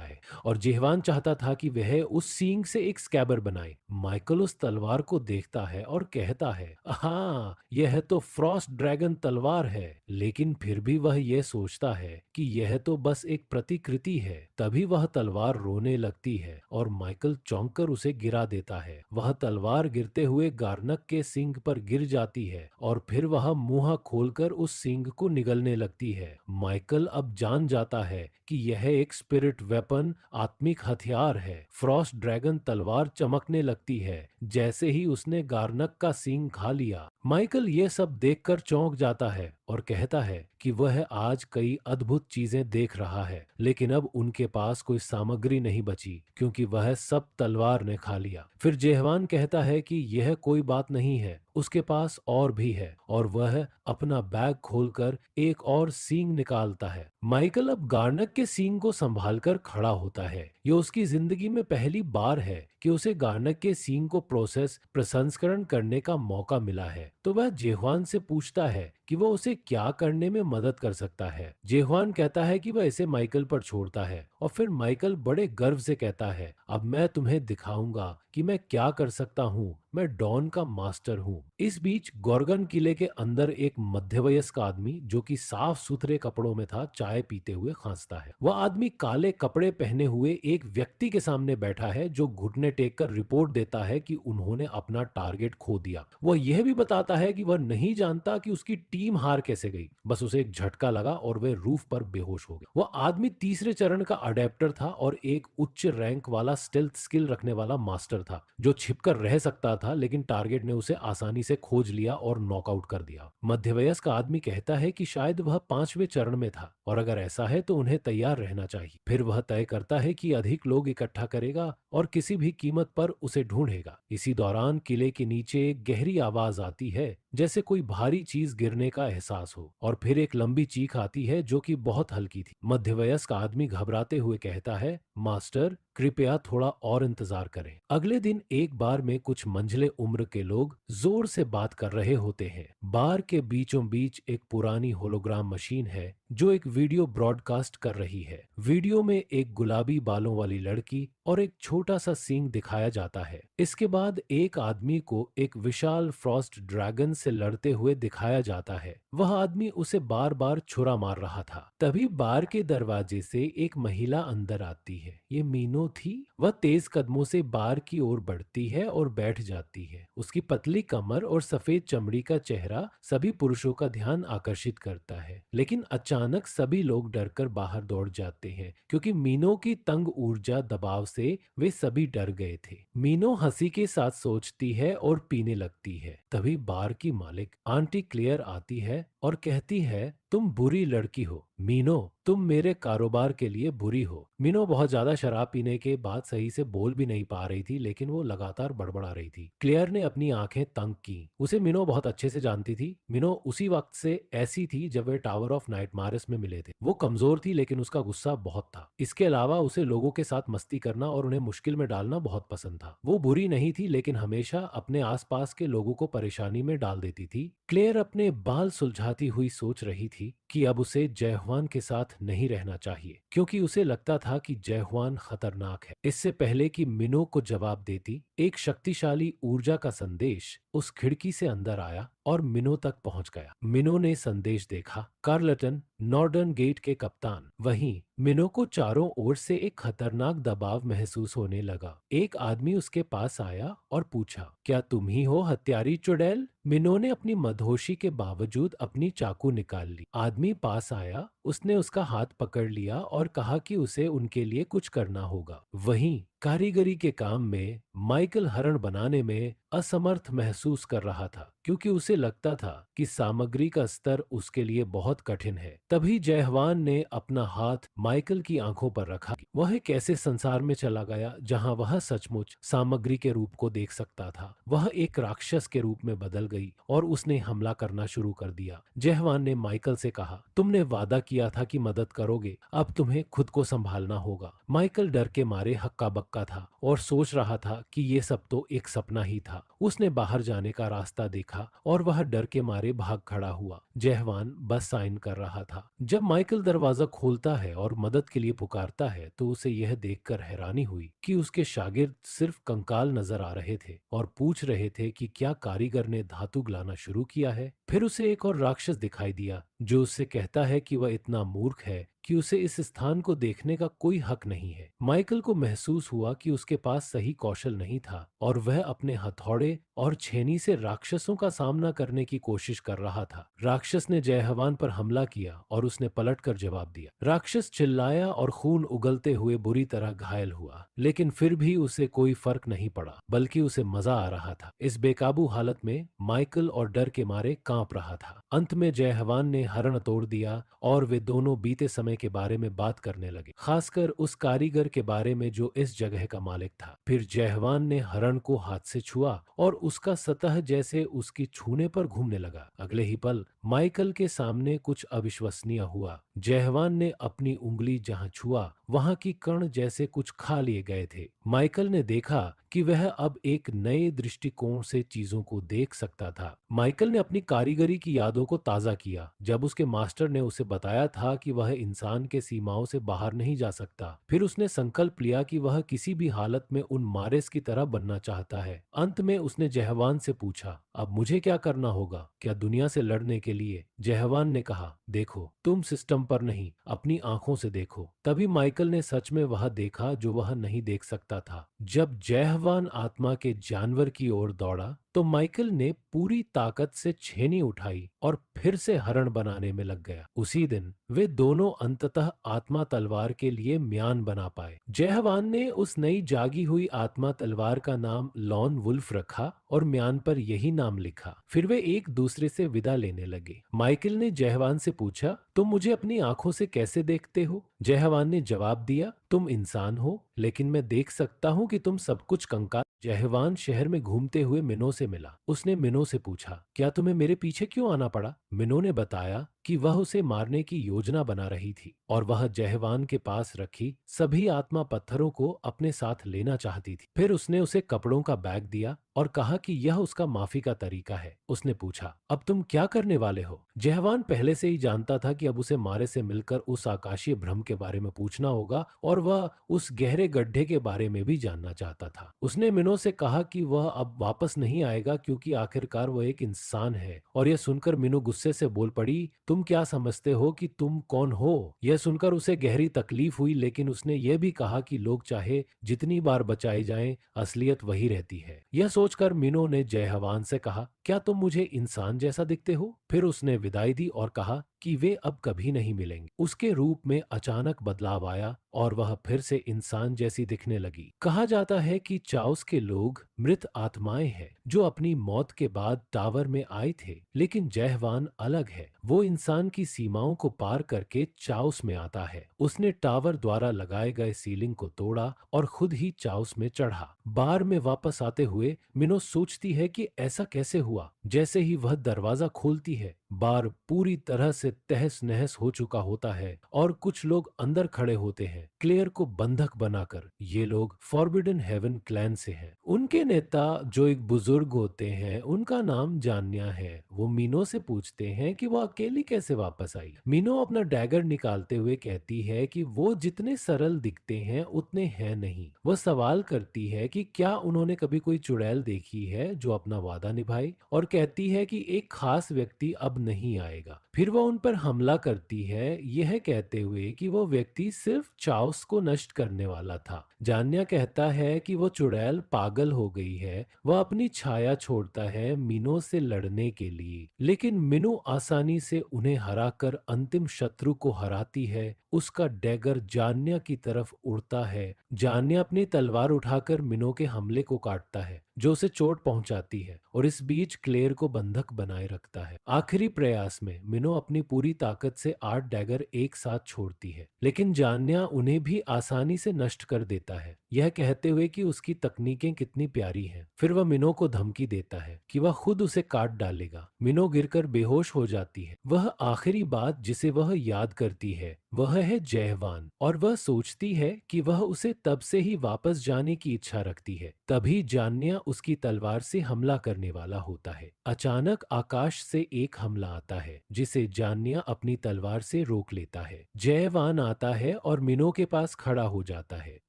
है और जेहवान चाहता था कि वह उस सींग से एक स्कैबर बनाए। माइकल उस तलवार को देखता है और कहता है, हाँ यह तो फ्रॉस्ट ड्रैगन तलवार है, लेकिन फिर भी वह यह सोचता है कि यह तो बस एक प्रतिकृति है। तभी वह तलवार रोने लगती है और माइकल चौंक कर उसे गिरा देता है। वह तलवार गिरते हुए गार्नक के सींग पर गिर जाती है और फिर वह मुंह खोलकर उस सींग को निगलने लगती है। माइकल अब जान जाता है कि यह एक स्पिरिट वेपन आत्मिक हथियार है। फ्रॉस्ट ड्रैगन तलवार चमकने लगती है जैसे ही उसने गार्नक का सींग खा लिया। माइकल यह सब देखकर चौंक जाता है और कहता है कि वह आज कई अद्भुत चीजें देख रहा है, लेकिन अब उनके पास कोई सामग्री नहीं बची क्योंकि वह सब तलवार ने खा लिया। फिर जेहवान कहता है कि यह कोई बात नहीं है, उसके पास और भी है, और वह अपना बैग खोलकर एक और सींग निकालता है। माइकल अब गार्नक के सींग को संभालकर खड़ा होता है। ये उसकी जिंदगी में पहली बार है कि उसे गार्नक के सींग को प्रसंस्करण करने का मौका मिला है। तो वह जेहवान से पूछता है कि वह उसे क्या करने में मदद कर सकता है। जेहवान कहता है कि वह इसे माइकल पर छोड़ता है और फिर माइकल बड़े गर्व से कहता है, अब मैं तुम्हें दिखाऊंगा कि मैं क्या कर सकता हूँ, मैं डॉन का मास्टर हूँ। इस बीच गॉर्गन किले के अंदर एक मध्यवयस्क आदमी जो कि साफ सुथरे कपड़ों में था चाय पीते हुए खांसता है। वह आदमी काले कपड़े पहने हुए एक व्यक्ति के सामने बैठा है जो घुटने टेक कर रिपोर्ट देता है कि उन्होंने अपना टारगेट खो दिया। वह यह भी बताता है कि वह नहीं जानता कि उसकी टीम हार कैसे गई, बस उसे एक झटका लगा और वह रूफ पर बेहोश हो गया। वह आदमी तीसरे चरण का अडेप्टर था और एक उच्च रैंक वाला स्टेल्थ स्किल रखने वाला मास्टर था जो छिपकर रह सकता था, लेकिन टारगेट ने उसे आसानी से खोज लिया और नॉकआउट कर दिया। मध्यवयस्क आदमी कहता है कि शायद वह 5वें चरण में था और अगर ऐसा है तो उन्हें तैयार रहना चाहिए। फिर वह तय करता है कि अधिक लोग इकट्ठा करेगा और किसी भी कीमत पर उसे ढूंढेगा। इसी दौरान किले के नीचे एक गहरी आवाज आती है जैसे कोई भारी चीज गिरने का एहसास हो, और फिर एक लंबी चीख आती है जो कि बहुत हल्की थी। मध्यवयस्क आदमी घबराते हुए कहता है, मास्टर कृपया थोड़ा और इंतजार करें। अगले दिन एक बार में कुछ मंझले उम्र के लोग जोर से बात कर रहे होते हैं। बार के बीचों बीच एक पुरानी होलोग्राम मशीन है जो एक वीडियो ब्रॉडकास्ट कर रही है। वीडियो में एक गुलाबी बालों वाली लड़की और एक छोटा सा सींग दिखाया जाता है। इसके बाद एक आदमी को एक विशाल फ्रॉस्ट ड्रैगन से लड़ते हुए दिखाया जाता है। वह आदमी उसे बार बार छुरा मार रहा था। तभी बार के दरवाजे से एक महिला अंदर आती है। ये मीनो थी। वह तेज कदमों से बार की ओर बढ़ती है और बैठ जाती है। उसकी पतली कमर और सफेद चमड़ी का चेहरा सभी पुरुषों का ध्यान आकर्षित करता है। लेकिन अचानक सभी लोग डरकर बाहर दौड़ जाते हैं क्योंकि मीनो की तंग ऊर्जा दबाव से वे सभी डर गए थे। मीनो हंसी के साथ सोचती है और पीने लगती है। तभी बार की मालिक आंटी क्लेयर आती है और कहती है, तुम बुरी लड़की हो मीनो, तुम मेरे कारोबार के लिए बुरी हो। मीनो बहुत ज्यादा शराब पीने के बाद सही से बोल भी नहीं पा रही थी, लेकिन वो लगातार बड़बड़ा रही थी। क्लेयर ने अपनी आंखें तंग की। उसे मीनो बहुत अच्छे से जानती थी। मीनो उसी वक्त से ऐसी थी जब वे टावर ऑफ नाइटमार्स में मिले थे। वो कमजोर थी लेकिन उसका गुस्सा बहुत था। इसके अलावा उसे लोगों के साथ मस्ती करना और उन्हें मुश्किल में डालना बहुत पसंद था। वो बुरी नहीं थी लेकिन हमेशा अपने आसपास के लोगों को परेशानी में डाल देती थी। क्लेयर अपने बाल सुलझाती हुई सोच रही थी कि अब उसे जयहुआन के साथ नहीं रहना चाहिए क्योंकि उसे लगता था कि जयहुआन खतरनाक है। इससे पहले कि मिनो को जवाब देती, एक शक्तिशाली ऊर्जा का संदेश उस खिड़की से अंदर आया और मिनो तक पहुंच गया। मिनो ने संदेश देखा। कार्लटन, नॉर्डर्न गेट के कप्तान। वहीं मिनो को चारों ओर से एक खतरनाक दबाव महसूस होने लगा। एक आदमी उसके पास आया और पूछा, क्या तुम ही हो हत्यारी चुड़ैल? मिनो ने अपनी मदहोशी के बावजूद अपनी चाकू निकाल ली। आदमी पास आया, उसने उसका हाथ पकड़ लिया और कहा कि उसे उनके लिए कुछ करना होगा। वहीं कारीगरी के काम में माइकल हरण बनाने में असमर्थ महसूस कर रहा था क्योंकि उसे लगता था कि सामग्री का स्तर उसके लिए बहुत कठिन है। तभी जयहवान ने अपना हाथ माइकल की आंखों पर रखा। वह एक ऐसे संसार में चला गया जहां वह सचमुच सामग्री के रूप को देख सकता था। वह एक राक्षस के रूप में बदल गई और उसने हमला करना शुरू कर दिया। जयहवान ने माइकल से कहा, तुमने वादा किया था कि मदद करोगे, अब तुम्हें खुद को संभालना होगा। माइकल डर के मारे हक्का बक्का था और सोच रहा था कि ये सब तो एक सपना ही था। उसने बाहर जाने का रास्ता देखा और वह डर के मारे भाग खड़ा हुआ। जयहवान बस साइन कर रहा था। जब माइकल दरवाजा खोलता है और मदद के लिए पुकारता है तो उसे यह देखकर हैरानी हुई कि उसके शागिर्द सिर्फ कंकाल नजर आ रहे थे और पूछ रहे थे कि क्या कारीगर ने धातु गलाना शुरू किया है। फिर उसे एक और राक्षस दिखाई दिया जो उससे कहता है कि वह इतना मूर्ख है कि उसे इस स्थान को देखने का कोई हक नहीं है। माइकल को महसूस हुआ कि उसके पास सही कौशल नहीं था और वह अपने हथौड़े और छेनी से राक्षसों का सामना करने की कोशिश कर रहा था। राक्षस ने जयहवान पर हमला किया और उसने पलटकर जवाब दिया। राक्षस चिल्लाया और खून उगलते हुए बुरी तरह घायल हुआ, लेकिन फिर भी उसे कोई फर्क नहीं पड़ा, बल्कि उसे मजा आ रहा था। इस बेकाबू हालत में माइकल और डर के मारे कांप रहा था। अंत में जयहवान ने हरण तोड़ दिया और वे दोनों बीते समय के बारे में बात करने लगे, खासकर उस कारीगर के बारे में जो इस जगह का मालिक था। फिर जयहवान ने हरण को हाथ से छुआ और उसका सतह जैसे उसकी छूने पर घूमने लगा। अगले ही पल माइकल के सामने कुछ अविश्वसनीय हुआ। जयहवान ने अपनी उंगली जहां छुआ वहां की कण जैसे कुछ खा लिए गए थे। माइकल ने देखा कि वह अब एक नए दृष्टिकोण से चीजों को देख सकता था। माइकल ने अपनी कारीगरी की यादों को ताजा किया जब उसके मास्टर ने उसे बताया था कि वह इंसान के सीमाओं से बाहर नहीं जा सकता। फिर उसने संकल्प लिया कि वह किसी भी हालत में उन मारेस की तरह बनना चाहता है। अंत में उसने जयहवान से पूछा, अब मुझे क्या करना होगा, क्या दुनिया से लड़ने के लिए? जयहवान ने कहा, देखो, तुम सिस्टम पर नहीं, अपनी आंखों से देखो। तभी माइकल ने सच में वह देखा जो वह नहीं देख सकता था। जब जयहवान आत्मा के जानवर की ओर दौड़ा तो माइकल ने पूरी ताकत से छेनी उठाई और फिर से हरण बनाने में लग गया। उसी दिन वे दोनों अंततः आत्मा तलवार के लिए म्यान बना पाए। जयहवान ने उस नई जागी हुई आत्मा तलवार का नाम लॉन वुल्फ रखा और म्यान पर यही नाम लिखा। फिर वे एक दूसरे से विदा लेने लगे। माइकल ने जयहवान से पूछा, तुम मुझे अपनी आंखों से कैसे देखते हो? जयहवान ने जवाब दिया, तुम इंसान हो लेकिन मैं देख सकता हूँ कि तुम सब कुछ कंकाल। जयहवान शहर में घूमते हुए मिनो से मिला। उसने मिनो से पूछा, क्या तुम्हें मेरे पीछे क्यों आना पड़ा? मिनो ने बताया, कि वह उसे मारने की योजना बना रही थी और वह जहवान के पास रखी सभी आत्मा पत्थरों को अपने साथ लेना चाहती थी। फिर उसने उसे कपड़ों का बैग दिया और कहा कि यह उसका माफी का तरीका है। उसने पूछा, अब तुम क्या करने वाले हो? जहवान पहले से ही जानता था कि अब उसे मारे से मिलकर उस आकाशीय भ्रम के बारे में पूछना होगा और वह उस गहरे गड्ढे के बारे में भी जानना चाहता था। उसने मिनो से कहा कि वह अब वापस नहीं आएगा क्योंकि आखिरकार वह एक इंसान है। और यह सुनकर मिनो गुस्से से बोल पड़ी, तुम क्या समझते हो कि तुम कौन हो? यह सुनकर उसे गहरी तकलीफ हुई, लेकिन उसने यह भी कहा कि लोग चाहे जितनी बार बचाए जाएं, असलियत वही रहती है। यह सोचकर मिनो ने जयहवान से कहा, क्या तुम मुझे इंसान जैसा दिखते हो? फिर उसने विदाई दी और कहा कि वे अब कभी नहीं मिलेंगे। उसके रूप में अचानक बदलाव आया और वह फिर से इंसान जैसी दिखने लगी। कहा जाता है कि चाओस के लोग मृत आत्माएं हैं जो अपनी मौत के बाद टावर में आए थे, लेकिन जयहवान अलग है। वो इंसान की सीमाओं को पार करके चाओस में आता है। उसने टावर द्वारा लगाए गए सीलिंग को तोड़ा और खुद ही चाओस में चढ़ा। बार में वापस आते हुए मिनो सोचती है कि ऐसा कैसे हुआ। जैसे ही वह दरवाजा खोलती है, बार पूरी तरह से तहस नहस हो चुका होता है और कुछ लोग अंदर खड़े होते हैं, क्लेयर को बंधक बनाकर। ये लोग फॉरबिडन हेवन क्लैन से हैं। उनके नेता जो एक बुजुर्ग होते हैं, उनका नाम जान्या है। वो मीनो से पूछते हैं कि वो अकेली कैसे वापस आई। मीनो अपना डैगर निकालते हुए कहती है कि वो जितने सरल दिखते हैं उतने हैं नहीं। वह सवाल करती है कि क्या उन्होंने कभी कोई चुड़ैल देखी है जो अपना वादा निभाए, और कहती है कि एक खास व्यक्ति अब नहीं आएगा। फिर वह उन पर हमला करती है, यह कहते हुए कि वो व्यक्ति सिर्फ चाओस को नष्ट करने वाला था। जान्या कहता है कि वो चुड़ैल पागल हो गई है। वह अपनी छाया छोड़ता है मिनो से लड़ने के लिए, लेकिन मिनो आसानी से उन्हें हराकर अंतिम शत्रु को हराती है। उसका डैगर जान्या की तरफ उड़ता है। जान्या अपनी तलवार उठाकर मिनो के हमले को काटता है, जो उसे चोट पहुंचाती है, और इस बीच क्लेयर को बंधक बनाए रखता है। आखिरी प्रयास में मिनो अपनी पूरी ताकत से 8 डैगर एक साथ छोड़ती है, लेकिन जान्या उन्हें भी आसानी से नष्ट कर देता है, यह कहते हुए कि उसकी तकनीकें कितनी प्यारी हैं। फिर वह मिनो को धमकी देता है कि वह खुद उसे काट डालेगा। मिनो गिरकर बेहोश हो जाती है। वह आखिरी बात जिसे वह याद करती है वह है जयवान, और वह सोचती है कि वह उसे तब से ही वापस जाने की इच्छा रखती है। तभी जान्या उसकी तलवार से हमला करने वाला होता है। अचानक आकाश से एक हमला आता है जिसे जान्या अपनी तलवार से रोक लेता है। जयवान आता है और मिनो के पास खड़ा हो जाता है।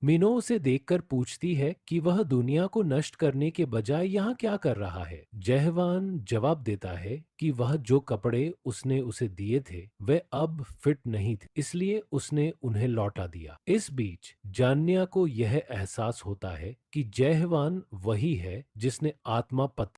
मिनो उसे देखकर पूछती है कि वह दुनिया को नष्ट करने के बजाय यहाँ क्या कर रहा है। जयवान जवाब देता है कि वह जो कपड़े उसने उसे दिए थे वे अब फिट नहीं थे, इसलिए उसने उन्हें लौटा दिया। इस बीच जान्या को यह एहसास होता है कि जयवान वही है जिसने आत्मा पत्र